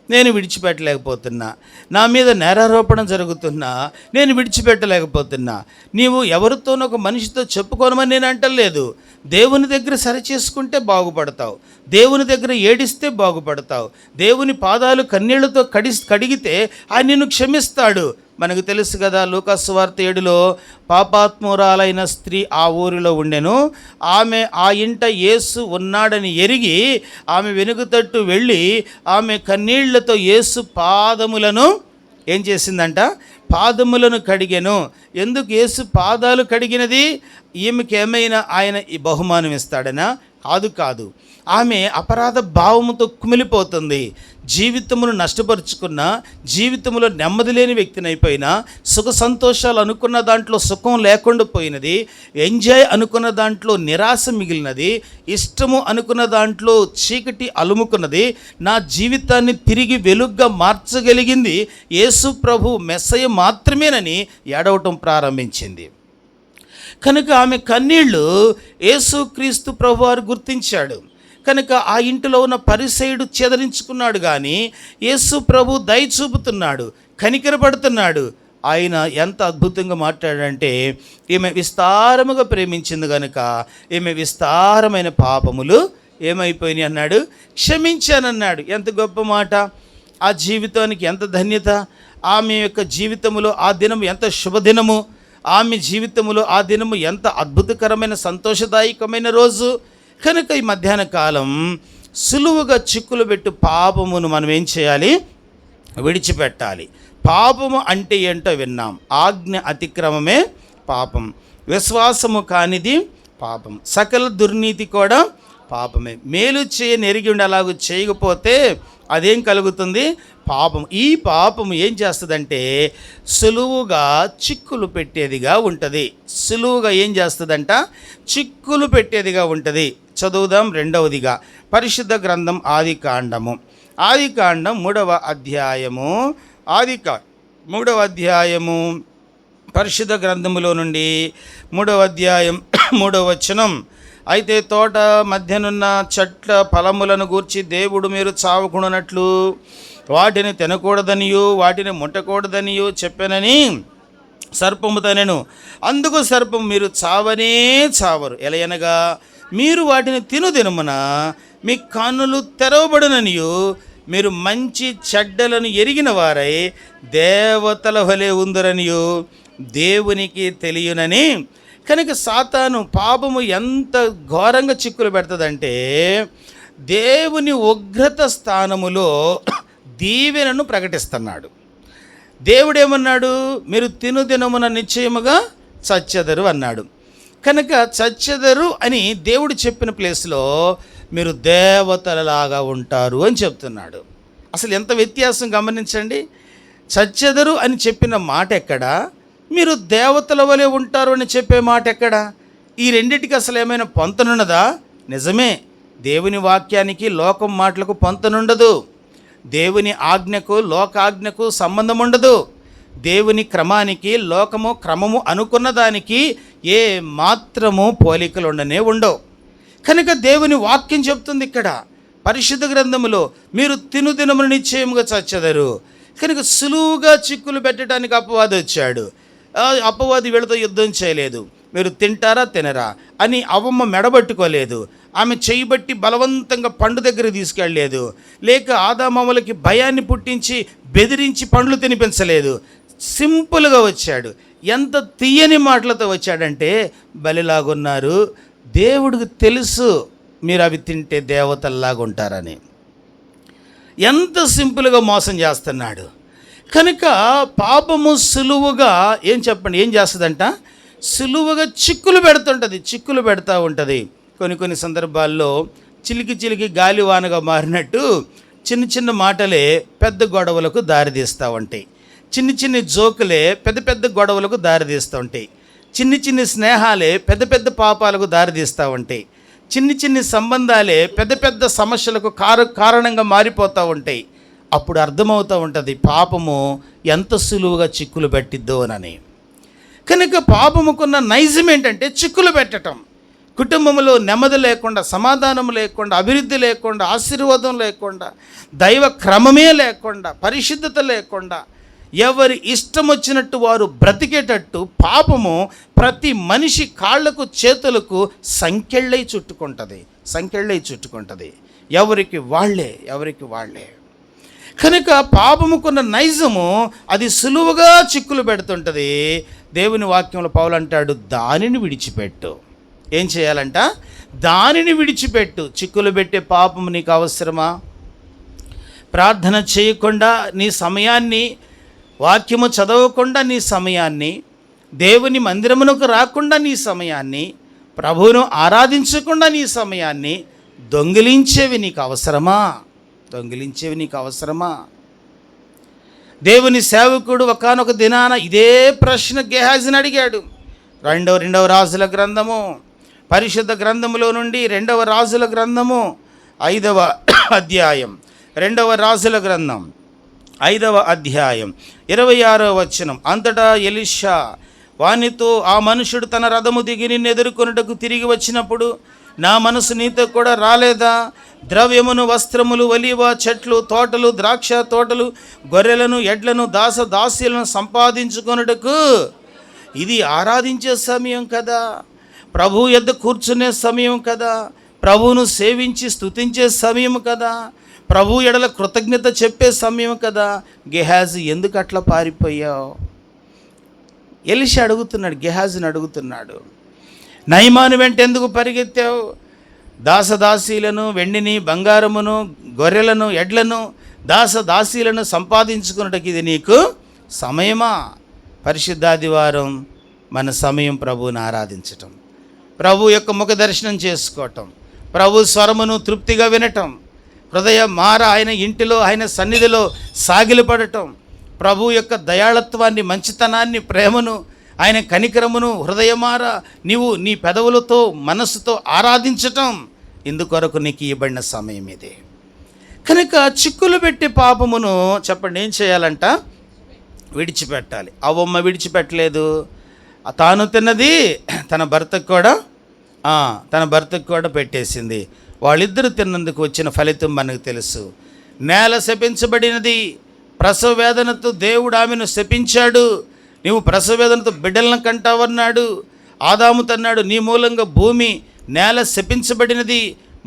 నేను విడిచిపెట్టలేకపోతున్నా. నా మీద నేరారోపణ జరుగుతున్నా, నేను విడిచిపెట్టలేకపోతున్నా. నీవు ఎవరితోనో ఒక మనిషితో చెప్పుకోనమని నేను అంటలేదు. దేవుని దగ్గర సరిచేసుకుంటే బాగుపడతావు. దేవుని దగ్గర ఏడిస్తే బాగుపడతావు. దేవుని పాదాలు కన్నీళ్లతో కడిగితే ఆయన నిన్ను క్షమిస్తాడు. మనకు తెలుసు కదా, లూకా సువార్త 7లో పాపాత్మురాలైన స్త్రీ ఆ ఊరిలో ఉండెను. ఆమె ఆ ఇంట యేసు ఉన్నాడని ఎరిగి ఆమె వెనుకతట్టు వెళ్ళి ఆమె కన్నీళ్లతో యేసు పాదములను ఏం చేసిందంట? పాదములను కడిగెను. ఎందుకు యేసు పాదాలు కడిగినది? ఈమెకి ఏమైనా ఆయన ఈ బహుమానం ఇస్తాడనా? కాదు. ఆమె అపరాధ భావముతో కుమిలిపోతుంది. జీవితమును నష్టపరుచుకున్న, జీవితంలో నెమ్మది లేని వ్యక్తినైపోయినా, సుఖ సంతోషాలు అనుకున్న దాంట్లో సుఖం లేకుండా పోయినది, ఎంజాయ్ అనుకున్న దాంట్లో నిరాశ మిగిలినది, ఇష్టము అనుకున్న దాంట్లో చీకటి అలుముకున్నది. నా జీవితాన్ని తిరిగి వెలుగ్గా మార్చగలిగింది యేసు ప్రభు మెస్సయ్య మాత్రమేనని ఏడవటం ప్రారంభించింది. కనుక ఆమె కన్నీళ్లు యేసుక్రీస్తు ప్రభువారు గుర్తించాడు. కనుక ఆ ఇంటిలో ఉన్న పరిసయుడు చెదరించుకున్నాడు, కానీ యేసు ప్రభు దయ చూపుతున్నాడు, కనికరపడుతున్నాడు. ఆయన ఎంత అద్భుతంగా మాట్లాడంటే, ఈమె విస్తారముగా ప్రేమించింది కనుక ఈమె విస్తారమైన పాపములు ఏమైపోయినాయి అన్నాడు, క్షమించానన్నాడు. ఎంత గొప్ప మాట! ఆ జీవితానికి ఎంత ధన్యత! ఆమె యొక్క జీవితంలో ఆ దినం ఎంత శుభదినము! ఆమె జీవితంలో ఆ దినము ఎంత అద్భుతకరమైన సంతోషదాయకమైన రోజు! కనుక ఈ మధ్యాహ్న కాలం సులువుగా చిక్కులు పెట్టి పాపమును మనం ఏం చేయాలి? విడిచిపెట్టాలి. పాపము అంటే ఏంటో విన్నాం. ఆజ్ఞ అతిక్రమమే పాపం. విశ్వాసము కానిది పాపం. సకల దుర్నీతి కూడా పాపమే. మేలు నెరిగి ఉండి అలాగూ చేయకపోతే అదేం కలుగుతుంది? పాపం. ఈ పాపం ఏం చేస్తుందంటే సులువుగా చిక్కులు పెట్టేదిగా ఉంటుంది. సులువుగా ఏం చేస్తుందంట? చిక్కులు పెట్టేదిగా ఉంటుంది. చదువుదాం. 2వదిగా పరిశుద్ధ గ్రంథం ఆదికాండం 3వ అధ్యాయము. 3వ అధ్యాయము పరిశుద్ధ గ్రంథములో నుండి 3వ అధ్యాయం 3వ వచనం. అయితే తోట మధ్యనున్న చెట్ల ఫలములను గూర్చి దేవుడు మీరు చావకుండానట్లు వాటిని తినకూడదనియు వాటిని ముట్టకూడదనియు చెప్పానని సర్పము తనెను. అందుకు సర్పము, మీరు చావనే చావరు, ఎలయనగా మీరు వాటిని తినుదినమున మీ కన్నులు తెరవబడుననియు మీరు మంచి చెడ్డలను ఎరిగిన వారై దేవతల వలె ఉందరనియు దేవునికి తెలియనని. కనుక సాతాను పాపము ఎంత ఘోరంగా చిక్కులు పెడుతుందంటే, దేవుని ఉగ్రత స్థానములో దీవెనను ప్రకటిస్తున్నాడు. దేవుడేమన్నాడు? మీరు తినుదినమున నిశ్చయముగా చచ్చెదరు అన్నాడు. కనుక చచ్చెదరు అని దేవుడు చెప్పిన ప్లేస్లో మీరు దేవతలలాగా ఉంటారు అని చెప్తున్నాడు. అసలు ఎంత వ్యత్యాసం గమనించండి. చచ్చెదరు అని చెప్పిన మాట ఎక్కడా? మీరు దేవతల వలె ఉంటారు అని చెప్పే మాట ఎక్కడా? ఈ రెండిటికి అసలు ఏమైనా పొంతనున్నదా? నిజమే, దేవుని వాక్యానికి లోకం మాటలకు పొంతనుండదు. దేవుని ఆజ్ఞకు లోకాజ్ఞకు సంబంధం ఉండదు. దేవుని క్రమానికి లోకము క్రమము అనుకున్న దానికి ఏ మాత్రము పోలికలు ఉండనే ఉండవు. కనుక దేవుని వాక్యం చెప్తుంది ఇక్కడ, పరిశుద్ధ గ్రంథములో మీరు తినుదినమును నిశ్చయముగా చచ్చెదరు. కనుక సులువుగా చిక్కులు పెట్టడానికి అపవాది వచ్చాడు. అపవాది వీళ్ళతో యుద్ధం చేయలేదు. మీరు తింటారా తినరా అని అవ్వమ్మ మెడబట్టుకోలేదు. ఆమె చేయబట్టి బలవంతంగా పండు దగ్గర తీసుకెళ్ళలేదు. లేక ఆదామవ్వలకి భయాన్ని పుట్టించి బెదిరించి పండ్లు తినిపించలేదు. సింపుల్గా వచ్చాడు. ఎంత తీయని మాటలతో వచ్చాడంటే, బలిలాగున్నారు, దేవుడికి తెలుసు మీరు అవి తింటే దేవతల్లాగా ఉంటారని. ఎంత సింపుల్గా మోసం చేస్తున్నాడు. కనుక పాపము సులువుగా ఏం చేస్తుందంట, సులువుగా చిక్కులు పెడతా ఉంటుంది. కొన్ని సందర్భాల్లో చిలికి గాలివానగా మారినట్టు చిన్న చిన్న మాటలే పెద్ద గొడవలకు దారితీస్తూ ఉంటాయి. చిన్ని జోకులే పెద్ద గొడవలకు దారితీస్తూ ఉంటాయి. చిన్ని స్నేహాలే పెద్ద పాపాలకు దారితీస్తూ ఉంటాయి. చిన్ని సంబంధాలే పెద్ద సమస్యలకు కారణంగా మారిపోతూ ఉంటాయి. అప్పుడు అర్థమవుతూ ఉంటుంది పాపము ఎంత సులువుగా చిక్కులు పెట్టిద్దోనని. కనుక పాపముకున్న నైజం ఏంటంటే చిక్కులు పెట్టడం. కుటుంబంలో నెమ్మది లేకుండా, సమాధానం లేకుండా, అభివృద్ధి లేకుండా, ఆశీర్వాదం లేకుండా, దైవ క్రమమే లేకుండా, పరిశుద్ధత లేకుండా, ఎవరి ఇష్టం వచ్చినట్టు వారు బ్రతికేటట్టు పాపము ప్రతి మనిషి కాళ్లకు చేతులకు సంకెళ్ళై చుట్టుకుంటుంది. ఎవరికి వాళ్ళే. కనుక పాపముకున్న నైజము అది సులువుగా చిక్కులు పెడుతుంటుంది. దేవుని వాక్యంలో పౌలు అంటాడు, దానిని విడిచిపెట్టు. ఏం చేయాలంట? దానిని విడిచిపెట్టు. చిక్కులు పెట్టే పాపము నీకు అవసరమా? ప్రార్థన చేయకుండా నీ సమయాన్ని, వాక్యము చదవకుండా నీ సమయాన్ని, దేవుని మందిరమునకు రాకుండా నీ సమయాన్ని, ప్రభువును ఆరాధించకుండా నీ సమయాన్ని దొంగిలించేవి నీకు అవసరమా? దేవుని సేవకుడు ఒకానొక దినాన ఇదే ప్రశ్న గెహాజీని అడిగాడు. రెండవ రాజుల గ్రంథము, పరిశుద్ధ గ్రంథములో నుండి 2వ రాజుల గ్రంథము 5వ అధ్యాయం, 2వ రాజుల గ్రంథం 5వ అధ్యాయం 26వ వచనం. అంతటా ఎలీషా వానితో, ఆ మనుషుడు తన రథము దిగి నిన్ను ఎదుర్కొనుటకు తిరిగి వచ్చినప్పుడు నా మనసు నీతో కూడా రాలేదా? ద్రవ్యమును, వస్త్రములు, ఒలీవ చెట్లు, తోటలు, ద్రాక్ష తోటలు, గొర్రెలను, ఎడ్లను, దాసీలను సంపాదించుకొనుటకు ఇది ఆరాధించే సమయం కదా, ప్రభు యొద్ద కూర్చునే సమయం కదా, ప్రభువును సేవించి స్తుతించే సమయం కదా, ప్రభు ఎడల కృతజ్ఞత చెప్పే సమయం కదా. గెహాజీ ఎందుకు అట్లా పారిపోయావు? ఎలీషా గెహాజీని అడుగుతున్నాడు, నయమాను వెంట ఎందుకు పరిగెత్తావు? దాసీలను, వెండిని, బంగారమును, గొర్రెలను, ఎడ్లను, దాసీలను సంపాదించుకున్నట్టుకి ఇది నీకు సమయమా? పరిశుద్ధాదివారం మన సమయం ప్రభువుని ఆరాధించటం, ప్రభు యొక్క ముఖ దర్శనం చేసుకోవటం, ప్రభు స్వరమును తృప్తిగా వినటం, హృదయం మార ఆయన ఇంటిలో, ఆయన సన్నిధిలో సాగిలపడటం, ప్రభు యొక్క దయాళత్వాన్ని, మంచితనాన్ని, ప్రేమను, ఆయన కనికరమును హృదయమార నీవు నీ పెదవులతో, మనస్సుతో ఆరాధించటం, ఇందుకొరకు నీకు ఇవ్వబడిన సమయం ఇదే. కనుక చిక్కులు పెట్టి పాపమును చెప్పండి ఏం చేయాలంట? విడిచిపెట్టాలి. అవ్వమ్మ విడిచిపెట్టలేదు. తాను తిన్నది తన భర్తకు కూడా పెట్టేసింది. వాళ్ళిద్దరూ తిన్నందుకు వచ్చిన ఫలితం మనకు తెలుసు. నేల శపించబడినది. ప్రసవ వేదనతో దేవుడు ఆమెను శపించాడు. నీవు ప్రసవ వేదనతో బిడ్డలను కంటావన్నాడు. ఆదాము తన్నాడు, నీ మూలంగా భూమి, నేల శపించబడినది,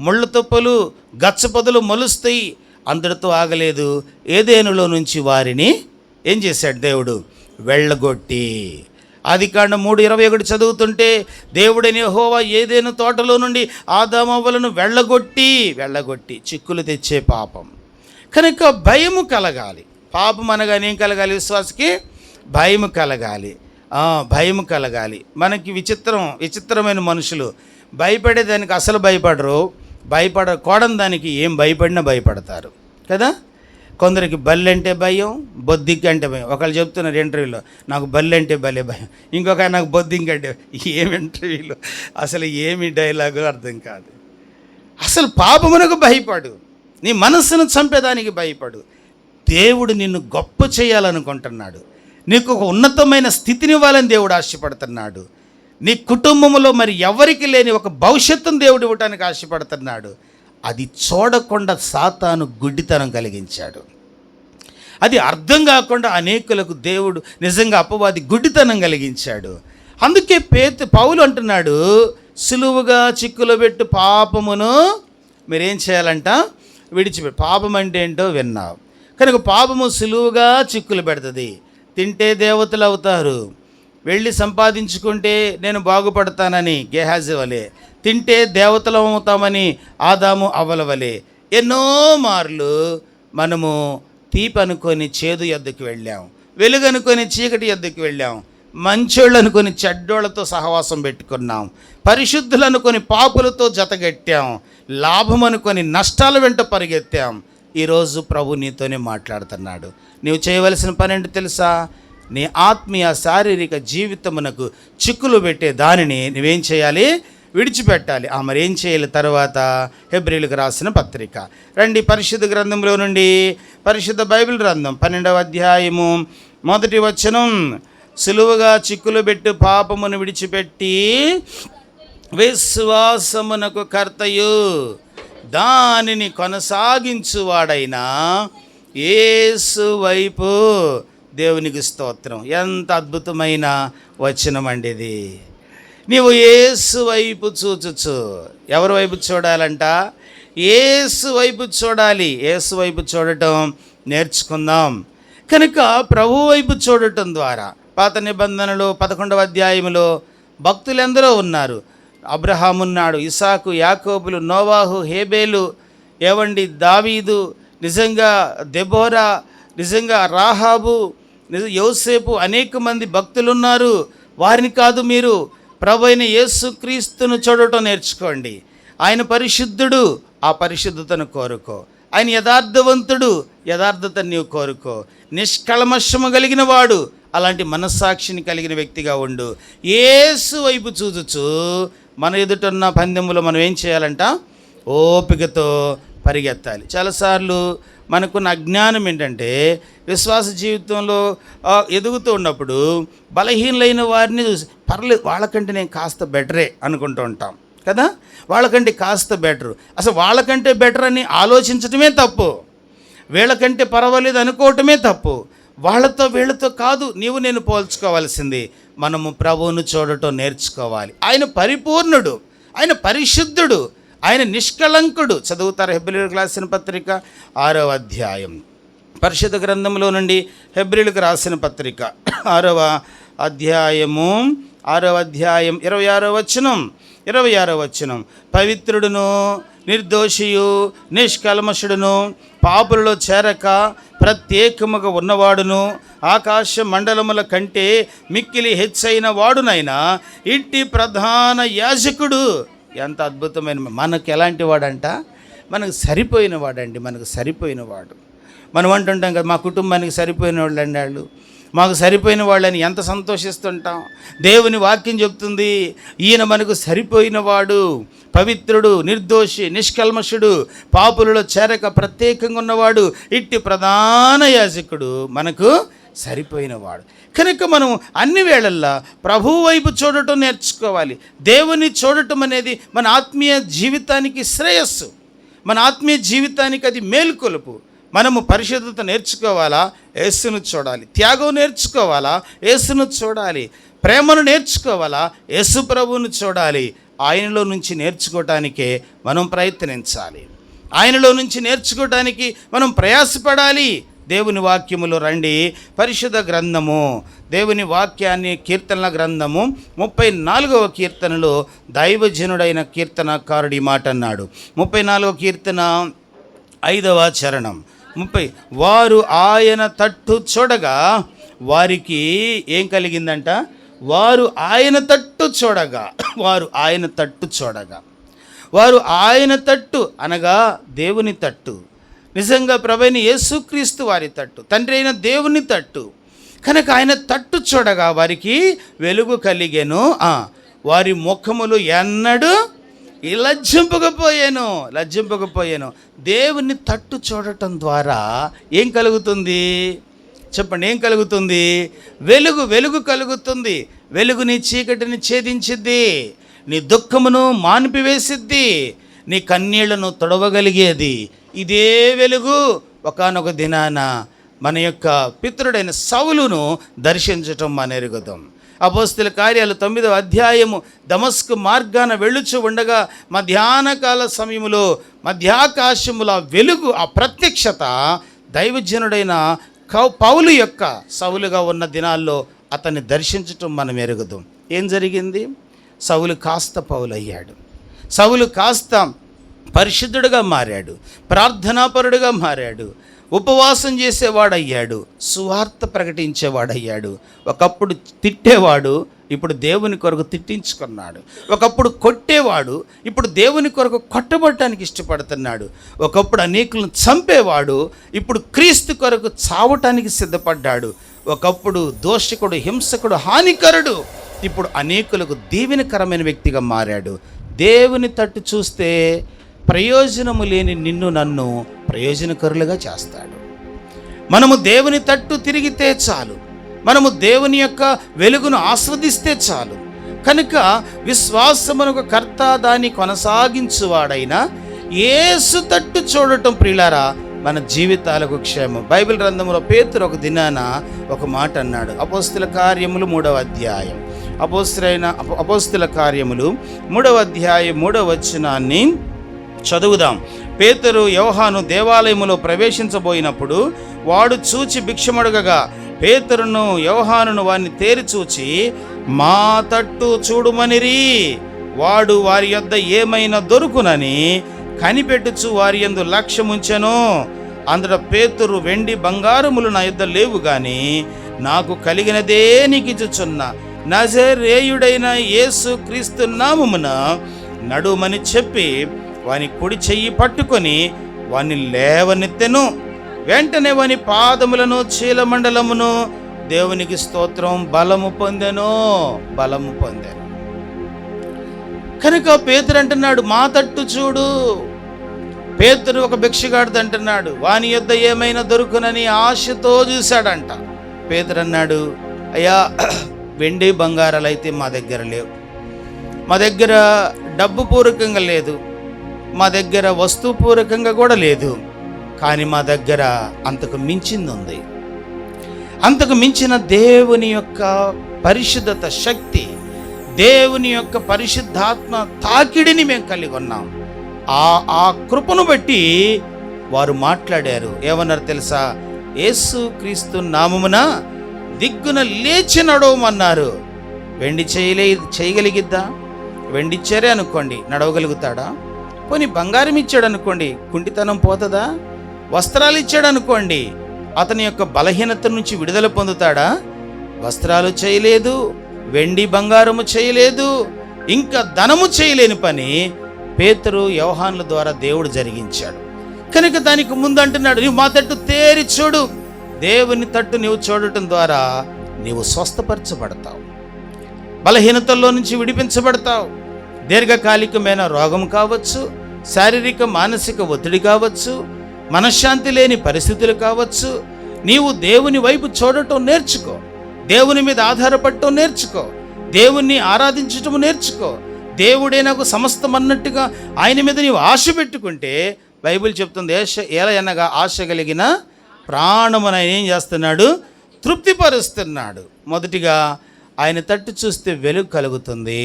ముళ్ళ తుప్పలు, గచ్చపొదలు మొలుస్తాయి. అందరితో ఆగలేదు. ఏదేనులో నుంచి వారిని ఏం చేశాడు దేవుడు? వెళ్ళగొట్టి. ఆదికాండం 3:21 చదువుతుంటే, దేవుడైన యెహోవా ఏదేను తోటలో నుండి ఆదామవ్వలను వెళ్ళగొట్టి చిక్కులు తెచ్చే పాపం. కనుక భయము కలగాలి. పాపం అనగానే ఏం కలగాలి? విశ్వాసకి భయము కలగాలి. మనకి విచిత్రమైన మనుషులు భయపడేదానికి అసలు భయపడకూడని దానికి ఏం భయపడినా భయపడతారు కదా. కొందరికి బల్లి అంటే భయం, బొద్దింక అంటే భయం. ఒకళ్ళు చెప్తున్నారు ఇంటర్వ్యూలో, నాకు బల్లి అంటే భలే భయం, ఇంకొక నాకు బొద్దింక అంటే. ఏం ఇంటర్వ్యూలో అసలు ఏమి డైలాగు అర్థం కాదు. అసలు పాపమునకు భయపడు, నీ మనస్సును చంపేదానికి భయపడు. దేవుడు నిన్ను గొప్ప చేయాలనుకుంటున్నాడు. నీకు ఒక ఉన్నతమైన స్థితిని ఇవ్వాలని దేవుడు ఆశపడుతున్నాడు. నీ కుటుంబంలో మరి ఎవరికి లేని ఒక భవిష్యత్తును దేవుడు ఇవ్వటానికి ఆశపడుతున్నాడు. అది చూడకుండా సాతాను గుడ్డితనం కలిగించాడు. అది అర్థం కాకుండా అనేకులకు దేవుడు నిజంగా అపవాది గుడ్డితనం కలిగించాడు. అందుకే పౌలు అంటున్నాడు, సులువుగా చిక్కులో పెట్టు పాపమును మీరేం చేయాలంట, విడిచిపెట్టు. పాపం అంటే ఏంటో విన్నావు కనుక పాపము సులువుగా చిక్కులు పెడుతుంది. తింటే దేవతలు అవుతారు, వెళ్ళి సంపాదించుకుంటే నేను బాగుపడతానని గేహాజీ వలె, తింటే దేవతలు అవుతామని ఆదాము అవ్వల వలె ఎన్నో మార్లు మనము తీపి అనుకొని చేదు ఎద్దుకు వెళ్ళాం, వెలుగు అనుకొని చీకటి ఎద్దుకు వెళ్ళాం, మంచోళ్ళు అనుకొని చెడ్డోళ్లతో సహవాసం పెట్టుకున్నాం, పరిశుద్ధులు అనుకొని పాపులతో జతగట్టాం, లాభం అనుకొని నష్టాల వెంట పరిగెత్తాం. ఈరోజు ప్రభు నీతోనే మాట్లాడుతున్నాడు. నీవు చేయవలసిన పని ఏంటో తెలుసా? నీ ఆత్మీయ శారీరక జీవితమునకు చిక్కులు పెట్టే దానిని నువ్వేం చేయాలి? విడిచిపెట్టాలి. మరి ఏం చేయాలి? తర్వాత హెబ్రీయులకు రాసిన పత్రిక రండి, పరిశుద్ధ గ్రంథంలో నుండి, పరిశుద్ధ బైబిల్ గ్రంథం 12వ అధ్యాయము 1వ వచనం. సులువుగా చిక్కులు పెట్టు పాపమును విడిచిపెట్టి విశ్వాసమునకు కర్తయు దానిని కొనసాగించువాడైన యేసు వైపు. దేవునికి స్తోత్రం. ఎంత అద్భుతమైన వచనం అండి ఇది. నీవు యేసు వైపు చూచుచు. ఎవరి వైపు చూడాలంట? యేసు వైపు చూడాలి. యేసు వైపు చూడటం నేర్చుకుందాం. కనుక ప్రభు వైపు చూడటం ద్వారా పాత నిబంధనలో 11వ అధ్యాయంలో భక్తులెందరో ఉన్నారు. అబ్రహాము ఉన్నాడు, ఇసాకు, యాకోబులు, నోవాహు, హేబేలు, దావీదు, నిజంగా దెబోరా, నిజంగా రాహాబు, యోసేపు, అనేక మంది భక్తులు ఉన్నారు. వారిని కాదు, మీరు ప్రభు అయిన యేసుక్రీస్తును చూడటం నేర్చుకోండి. ఆయన పరిశుద్ధుడు, ఆ పరిశుద్ధతను కోరుకో. ఆయన యథార్థవంతుడు, యథార్థతను నీవు కోరుకో. నిష్కల్మషము కలిగిన వాడు, అలాంటి మనస్సాక్షిని కలిగిన వ్యక్తిగా ఉండు. యేసు వైపు చూచుచు మన ఎదుటున్న పందెములో మనం ఏం చేయాలంట? ఓపికతో పరిగెత్తాలి. చాలాసార్లు మనకున్న అజ్ఞానం ఏంటంటే, విశ్వాస జీవితంలో ఎదుగుతూ ఉన్నప్పుడు బలహీనలైన వారిని చూసి పర్లేదు, వాళ్ళకంటే నేను కాస్త బెటరే అనుకుంటూ ఉంటాం కదా. వాళ్ళకంటే కాస్త బెటరు, అసలు వాళ్ళకంటే బెటర్ అని ఆలోచించటమే తప్పు. వీళ్ళకంటే పర్వాలేదు అనుకోవటమే తప్పు. వాళ్ళతో వీళ్ళతో కాదు నీవు నేను పోల్చుకోవాల్సింది. మనము ప్రభువును చూడటం నేర్చుకోవాలి. ఆయన పరిపూర్ణుడు, ఆయన పరిశుద్ధుడు, ఆయన నిష్కళంకుడు. చదువుతారు హెబ్రీయులకు రాసిన పత్రిక 6వ అధ్యాయం, పరిశుద్ధ గ్రంథంలో నుండి హెబ్రీయులకు రాసిన పత్రిక 6వ అధ్యాయం 26వ వచనం. పవిత్రుడును నిర్దోషియు నిష్కల్మషుడును పాపులలో చేరక ప్రత్యేకముగా ఉన్నవాడును ఆకాశ మండలముల కంటే మిక్కిలి హెచ్చైన వాడునైనా ఇట్టి ప్రధాన యాజకుడు. ఎంత అద్భుతమైన, మనకు ఎలాంటి వాడంట? మనకు సరిపోయిన వాడండి. మనకు సరిపోయిన వాడు. మనం అంటుంటాం కదా, మా కుటుంబానికి సరిపోయిన వాళ్ళు అండి వాళ్ళు, మాకు సరిపోయిన వాళ్ళని ఎంత సంతోషిస్తుంటాం. దేవుని వాక్యం చెప్తుంది, ఈయన మనకు సరిపోయిన వాడు, పవిత్రుడు, నిర్దోషి, నిష్కల్మషుడు, పాపులలో చేరక ప్రత్యేకంగా ఉన్నవాడు, ఇట్టి ప్రధాన యాజకుడు, మనకు సరిపోయినవాడు. కనుక మనం అన్ని వేళల్లో ప్రభువు వైపు చూడటం నేర్చుకోవాలి. దేవుని చూడటం అనేది మన ఆత్మీయ జీవితానికి శ్రేయస్సు, మన ఆత్మీయ జీవితానికి అది మేలుకొలుపు. మనము పరిశుద్ధత నేర్చుకోవాలా? యేసును చూడాలి. త్యాగం నేర్చుకోవాలా? యేసును చూడాలి. ప్రేమను నేర్చుకోవాలా? యేసు ప్రభువును చూడాలి. ఆయనలో నుంచి నేర్చుకోవటానికే మనం ప్రయత్నించాలి. ఆయనలో నుంచి నేర్చుకోవటానికి మనం ప్రయాసపడాలి. దేవుని వాక్యములో రండి, పరిశుద్ధ గ్రంథము, దేవుని వాక్యాన్ని కీర్తనల గ్రంథము 34వ కీర్తనలో దైవజనుడైన కీర్తనకారుడి మాట అన్నాడు. 34వ కీర్తన 5వ చరణం 30. వారు ఆయన తట్టు చూడగా వారికి ఏం కలిగిందంట? వారు ఆయన తట్టు చూడగా, వారు ఆయన తట్టు చూడగా, వారు ఆయన తట్టు అనగా దేవుని తట్టు, నిజంగా ప్రభువైన యేసుక్రీస్తు వారి తట్టు, తండ్రి అయిన దేవుని తట్టు. కనుక ఆయన తట్టు చూడగా వారికి వెలుగు కలిగెను, వారి ముఖములు ఎన్నడూ లజ్జింపకపోయాను. దేవుని తట్టు చూడటం ద్వారా ఏం కలుగుతుంది చెప్పండి? ఏం కలుగుతుంది? వెలుగు కలుగుతుంది. వెలుగు నీ చీకటిని ఛేదించిద్ది, నీ దుఃఖమును మాన్పివేసిద్ది, నీ కన్నీళ్లను తొడవగలిగేది ఇదే వెలుగు. ఒకానొక దినాన మన యొక్క పితరుడైన సౌలును దర్శించటం మన ఎరుగుదాం. అపోస్తల కార్యాలు 9వ అధ్యాయము దమస్కు మార్గాన వెళ్ళుచు ఉండగా మధ్యాహ్నకాల సమయములో మధ్యాకాశముల వెలుగు, ఆ ప్రత్యక్షత దైవజనుడైన పౌలు యొక్క సౌలుగా ఉన్న దినాల్లో అతన్ని దర్శించటం మనం ఎరుగుదాం. ఏం జరిగింది? సౌలు కాస్త పౌలు అయ్యాడు. సౌలు కాస్త పరిశుద్ధుడుగా మారాడు, ప్రార్థనాపరుడుగా మారాడు, ఉపవాసం చేసేవాడయ్యాడు, సువార్త ప్రకటించేవాడయ్యాడు. ఒకప్పుడు తిట్టేవాడు, ఇప్పుడు దేవుని కొరకు తిట్టించుకున్నాడు. ఒకప్పుడు కొట్టేవాడు, ఇప్పుడు దేవుని కొరకు కొట్టబడటానికి ఇష్టపడుతున్నాడు. ఒకప్పుడు అనేకులను చంపేవాడు, ఇప్పుడు క్రీస్తు కొరకు చావటానికి సిద్ధపడ్డాడు. ఒకప్పుడు దోషకుడు, హింసకుడు, హానికరుడు, ఇప్పుడు అనేకులకు దీవెనకరమైన వ్యక్తిగా మారాడు. దేవుని తట్టు చూస్తే ప్రయోజనము లేని నిన్ను నన్ను ప్రయోజనకరులుగా చేస్తాడు. మనము దేవుని తట్టు తిరిగితే చాలు, మనము దేవుని యొక్క వెలుగును ఆస్వాదిస్తే చాలు. కనుక విశ్వాసమునకు కర్త దాన్ని కొనసాగించువాడైన యేసు తట్టు చూడటం ప్రియులారా మన జీవితాలకు క్షేమం. బైబిల్ గ్రంథంలో పేతురు ఒక దినాన ఒక మాట అన్నాడు. అపోస్తుల కార్యములు 3వ అధ్యాయం, అపోస్తుల కార్యములు 3వ అధ్యాయం 3వ వచనాన్ని చదువుదాం. పేతురు యోహాను దేవాలయములో ప్రవేశించబోయినప్పుడు వాడు చూచి భిక్షమడుగగా పేతురును యోహానును వారిని తేరి చూచి మా తట్టు చూడుమనిరి. వాడు వారి యొద్ద ఏమైనా దొరుకునని కనిపెట్టుచు వారి యందు లక్ష్యముంచెను. అందులో పేతురు, వెండి బంగారములు నా యొద్ద లేవు గాని నాకు కలిగినదే నీకిచ్చుచున్నా నజరేయుడైన యేసు క్రీస్తు నామమున నడుమని చెప్పి వాని కుడి చెయ్యి పట్టుకొని వాని లేవనెత్తెను. వెంటనే వాని పాదములను చీలమండలమును దేవునికి స్తోత్రం బలము పొందెను. కనుక పేతురు అంటున్నాడు, మా తట్టు చూడు. పేతురు ఒక భిక్షగాడిది అంటున్నాడు, వాని యొద్ద ఏమైనా దొరుకునని ఆశతో చూశాడంట. పేతురు అన్నాడు, అయ్యా వెండి బంగారాలు అయితే మా దగ్గర లేవు, మా దగ్గర డబ్బు పూర్వకంగా లేదు, మా దగ్గర వస్తుపూర్వకంగా కూడా లేదు, కానీ మా దగ్గర అంతకు మించింది ఉంది. అంతకు మించిన దేవుని యొక్క పరిశుద్ధత శక్తి, దేవుని యొక్క పరిశుద్ధాత్మ తాకిడిని మేము కలిగి ఉన్నాం. ఆ కృపను బట్టి వారు మాట్లాడారు. ఏమన్నారు తెలుసా? యేసు క్రీస్తు నామమున దిగ్గున లేచి నడవమన్నారు. వెండి చేయగలిగిద్దా? వెండి ఇచ్చారే అనుకోండి, నడవగలుగుతాడా? పోనీ బంగారం ఇచ్చాడు అనుకోండి, కుంటితనం పోతుందా? వస్త్రాలు ఇచ్చాడు అనుకోండి, అతని యొక్క బలహీనత నుంచి విడుదల పొందుతాడా? వస్త్రాలు చేయలేదు, వెండి బంగారము చేయలేదు, ఇంకా ధనము చేయలేని పని పేతురు యోహానుల ద్వారా దేవుడు జరిగించాడు. కనుక దానికి ముందు అంటున్నాడు, నీవు మా తట్టు తేరి చూడు. దేవుని తట్టు నీవు చూడటం ద్వారా నీవు స్వస్థపరచబడతావు, బలహీనతల్లో నుంచి విడిపించబడతావు. దీర్ఘకాలికమైన రోగం కావచ్చు, శారీరక మానసిక ఒత్తిడి కావచ్చు, మనశ్శాంతి లేని పరిస్థితులు కావచ్చు, నీవు దేవుని వైపు చూడటం నేర్చుకో, దేవుని మీద ఆధారపడటం నేర్చుకో, దేవుణ్ణి ఆరాధించటం నేర్చుకో. దేవుడే నాకు సమస్తం అన్నట్టుగా ఆయన మీద నీవు ఆశ పెట్టుకుంటే బైబిల్ చెప్తుంది, ఎలా అనగా ఆశ కలిగిన ప్రాణమును ఆయన ఏం చేస్తున్నాడు? తృప్తిపరుస్తున్నాడు. మొదటిగా ఆయన తట్టు చూస్తే వెలుగు కలుగుతుంది.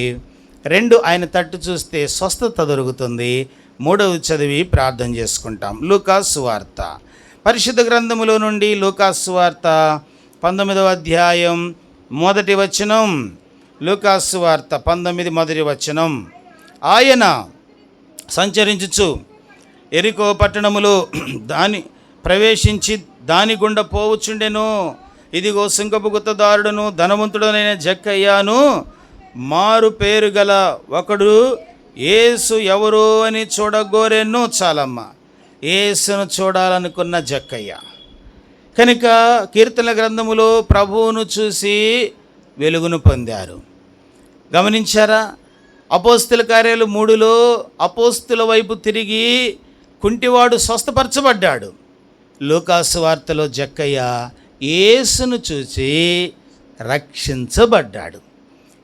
2, ఆయన తట్టు చూస్తే స్వస్థత దొరుకుతుంది. 3వ చదివి ప్రార్థన చేసుకుంటాం. లూకాసు సువార్త, పరిశుద్ధ గ్రంథములో నుండి లూకాసు సువార్త 19వ అధ్యాయం 1వ వచనం. లూకాసు సువార్త 19 1వ వచనం. ఆయన సంచరించుచు ఎరికో పట్టణములో ప్రవేశించి దాని గుండా పోవచ్చుండెను. ఇదిగో సుంకపు గుత్తదారుడును ధనవంతుడనైన జక్కయ్యను మారు పేరు గల ఒకడు యేసు ఎవరు అని చూడగోరెను. చాలమ్మ, యేసును చూడాలనుకున్న జక్కయ్య. కనుక కీర్తన గ్రంథములో ప్రభువును చూసి వెలుగును పొందారు. గమనించారా? అపోస్తుల కార్యాలు 3లో అపోస్తుల వైపు తిరిగి కుంటివాడు స్వస్థపరచబడ్డాడు. లూకాసు వార్తలో జక్కయ్య యేసును చూసి రక్షించబడ్డాడు.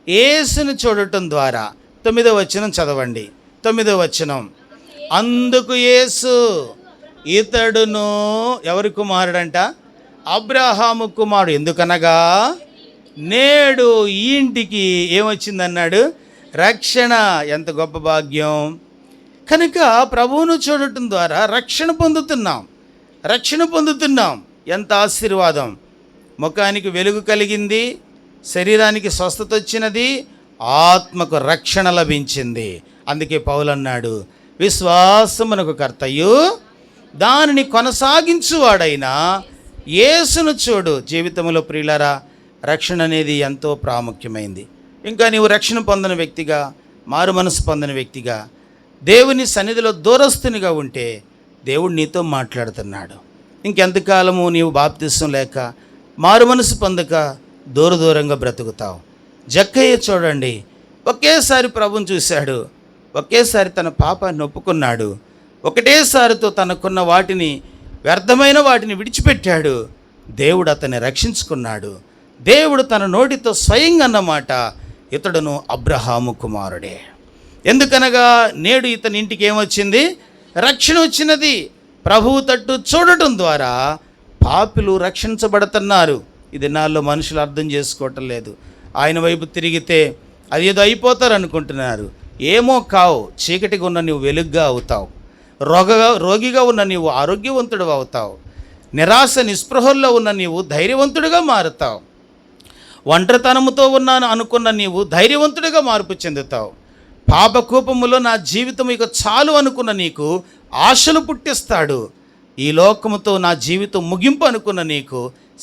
యేసును చూడటం ద్వారా 9వ వచనం చదవండి. 9వ వచనం, అందుకు యేసు, ఇతడును ఎవరి కుమారుడంట? అబ్రహాము కుమారుడు. ఎందుకనగా నేడు ఈ ఇంటికి ఏమొచ్చిందన్నాడు? రక్షణ. ఎంత గొప్ప భాగ్యం! కనుక ప్రభువును చూడటం ద్వారా రక్షణ పొందుతున్నాం. ఎంత ఆశీర్వాదం! ముఖానికి వెలుగు కలిగింది, శరీరానికి స్వస్థత వచ్చినది, ఆత్మకు రక్షణ లభించింది. అందుకే పౌలు అన్నాడు, విశ్వాసమునకు కర్తయు దానిని కొనసాగించువాడైన యేసును చూడు. జీవితంలో ప్రియులారా, రక్షణ అనేది ఎంతో ప్రాముఖ్యమైంది. ఇంకా నీవు రక్షణ పొందిన వ్యక్తిగా, మారు మనసు పొందిన వ్యక్తిగా, దేవుని సన్నిధిలో దూరస్తునిగా ఉంటే దేవుడు నీతో మాట్లాడుతున్నాడు. ఇంకెంతకాలము నీవు బాప్తిసం లేక, మారు మనసు పొందక దూరంగా బ్రతుకుతావు. జక్కయ్య చూడండి, ఒకేసారి ప్రభువుని చూశాడు, ఒకేసారి తన పాపాన్ని ఒప్పుకున్నాడు, ఒకటేసారితో తనకున్న వాటిని, వ్యర్థమైన వాటిని విడిచిపెట్టాడు. దేవుడు అతన్ని రక్షించుకున్నాడు. దేవుడు తన నోటితో స్వయంగా అన్నమాట, ఇతడును అబ్రహాము కుమారుడే. ఎందుకనగా నేడు ఇతని ఇంటికి ఏమొచ్చింది? రక్షణ వచ్చినది. ప్రభువు తట్టు చూడటం ద్వారా పాపులు రక్షించబడుతున్నారు. ఇది నాలో మనుషులు అర్థం చేసుకోవటం లేదు. ఆయన వైపు తిరిగితే అది ఏదో అయిపోతారు అనుకుంటున్నారు. ఏమో కావు. చీకటిగా ఉన్న నీవు వెలుగ్గా అవుతావు. రోగిగా ఉన్న నీవు ఆరోగ్యవంతుడు అవుతావు. నిరాశ నిస్పృహల్లో ఉన్న నీవు ధైర్యవంతుడిగా మారుతావు. ఒంటరితనముతో ఉన్నాను అనుకున్న నీవు ధైర్యవంతుడిగా మార్పు చెందుతావు. పాపకూపములో నా జీవితం ఇక చాలు అనుకున్న నీకు ఆశలు పుట్టిస్తాడు. ఈ లోకముతో నా జీవితం ముగింపు అనుకున్న నీకు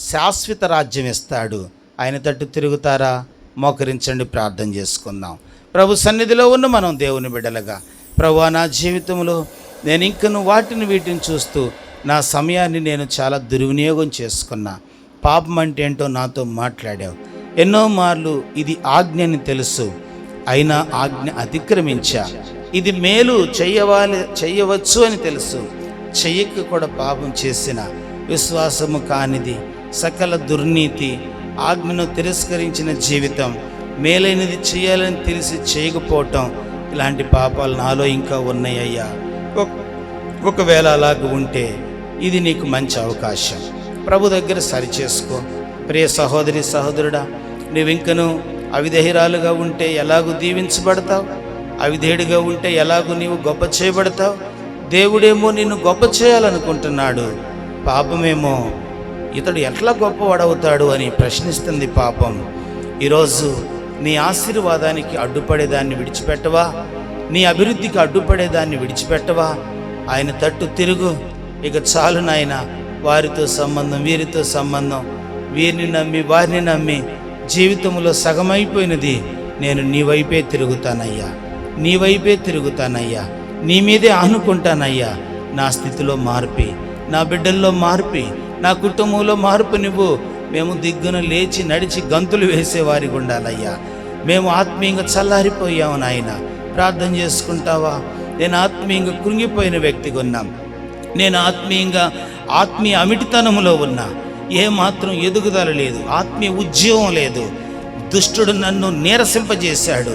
శాశ్వత రాజ్యం ఇస్తాడు. ఆయన తట్టు తిరుగుతారా? మోకరించండి, ప్రార్థన చేసుకుందాం. ప్రభు సన్నిధిలో ఉన్న మనం దేవుని బిడ్డలుగా, ప్రభువా, నా జీవితంలో నేను ఇంకను వీటిని చూస్తూ నా సమయాన్ని నేను చాలా దుర్వినియోగం చేసుకున్నా. పాపం అంటే ఏంటో నాతో మాట్లాడావు. ఎన్నో మార్లు ఇది ఆజ్ఞ అని తెలుసు, అయినా ఆజ్ఞ అతిక్రమించా. ఇది మేలు చెయ్యవచ్చు అని తెలుసు, చెయ్యక కూడా పాపం చేసిన, విశ్వాసము కానిది, సకల దుర్నీతి, ఆజ్ఞను తిరస్కరించిన జీవితం, మేలైనది చేయాలని తెలిసి చేయకపోవటం, ఇలాంటి పాపాలు నాలో ఇంకా ఉన్నాయ్యా. ఒకవేళ అలాగ ఉంటే ఇది నీకు మంచి అవకాశం. ప్రభు దగ్గర సరిచేసుకో. ప్రియ సహోదరి సహోదరుడా, నీవింకను అవిధేయురాలుగా ఉంటే ఎలాగూ దీవించబడతావు? అవిధేయుడిగా ఉంటే ఎలాగూ నీవు గొప్ప చేయబడతావు? దేవుడేమో నిన్ను గొప్ప చేయాలనుకుంటున్నాడు, పాపమేమో ఇతడు ఎట్లా గొప్పవాడవుతాడు అని ప్రశ్నిస్తుంది పాపం. ఈరోజు నీ ఆశీర్వాదానికి అడ్డుపడేదాన్ని విడిచిపెట్టవా? నీ అభివృద్ధికి అడ్డుపడేదాన్ని విడిచిపెట్టవా? ఆయన తట్టు తిరుగు. ఇక చాలు నాయన, వారితో సంబంధం, వీరితో సంబంధం, వీరిని నమ్మి వారిని నమ్మి జీవితంలో సగమైపోయినది. నేను నీ వైపే తిరుగుతానయ్యా, నీ మీదే ఆనుకుంటానయ్యా. నా స్థితిలో మార్పి, నా బిడ్డల్లో మార్పి, నా కుటుంబంలో మార్పు నువ్వు. మేము దిగ్గున లేచి నడిచి గంతులు వేసేవారికి ఉండాలయ్యా. మేము ఆత్మీయంగా చల్లారిపోయాము నాయన. ప్రార్థన చేసుకుంటావా? నేను ఆత్మీయంగా కృంగిపోయిన వ్యక్తిగా ఉన్నాం. నేను ఆత్మీయ అమిటితనంలో ఉన్నా. ఏమాత్రం ఎదుగుదల లేదు, ఆత్మీయ ఉద్యోగం లేదు. దుష్టుడు నన్ను నీరసింపజేశాడు,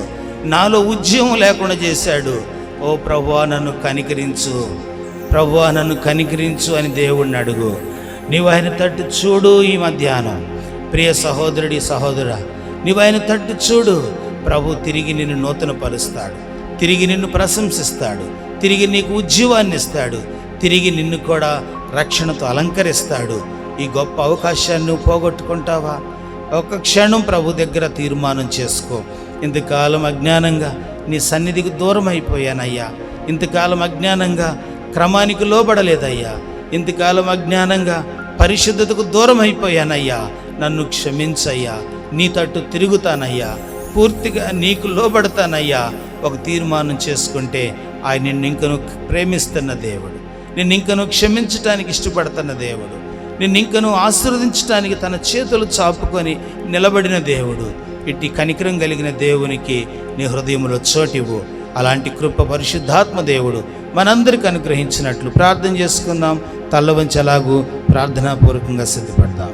నాలో ఉద్యోగం లేకుండా చేశాడు. ఓ ప్రభువా, నన్ను కనికరించు అని దేవుణ్ణి అడుగు. నీవు ఆయన తట్టు చూడు. ఈ మధ్యాహ్నం ప్రియ సహోదరుడి సహోదరా, నీవు ఆయన తట్టు చూడు. ప్రభు తిరిగి నిన్ను నూతనపరుస్తాడు, తిరిగి నిన్ను ప్రశంసిస్తాడు, తిరిగి నీకు ఉద్యోగాన్ని ఇస్తాడు, తిరిగి నిన్ను కూడా రక్షణతో అలంకరిస్తాడు. ఈ గొప్ప అవకాశాన్ని నువ్వు పోగొట్టుకుంటావా? ఒక క్షణం ప్రభు దగ్గర తీర్మానం చేసుకో. ఇంతకాలం అజ్ఞానంగా నీ సన్నిధికి దూరం అయిపోయానయ్యా. ఇంతకాలం అజ్ఞానంగా క్రమానికి లోబడలేదయ్యా. ఇంతకాలం అజ్ఞానంగా పరిశుద్ధతకు దూరం అయిపోయానయ్యా. నన్ను క్షమించయ్యా. నీ తట్టు తిరుగుతానయ్యా, పూర్తిగా నీకు లోబడతానయ్యా. ఒక తీర్మానం చేసుకుంటే ఆయన నిన్ను ఇంకను ప్రేమిస్తున్న దేవుడు, నిన్ను ఇంకను క్షమించటానికి ఇష్టపడుతున్న దేవుడు, నిన్ను ఇంకను ఆశీర్వదించడానికి తన చేతులు చాపుకొని నిలబడిన దేవుడు. ఇట్టి కనికరం కలిగిన దేవునికి నీ హృదయంలో చోటివ్వు. అలాంటి కృప పరిశుద్ధాత్మ దేవుడు మనందరికి అనుగ్రహించినట్లు ప్రార్థన చేసుకుందాం. తల్ల వంచి అలాగూ ప్రార్థనాపూర్వకంగా సిద్ధపడదాం.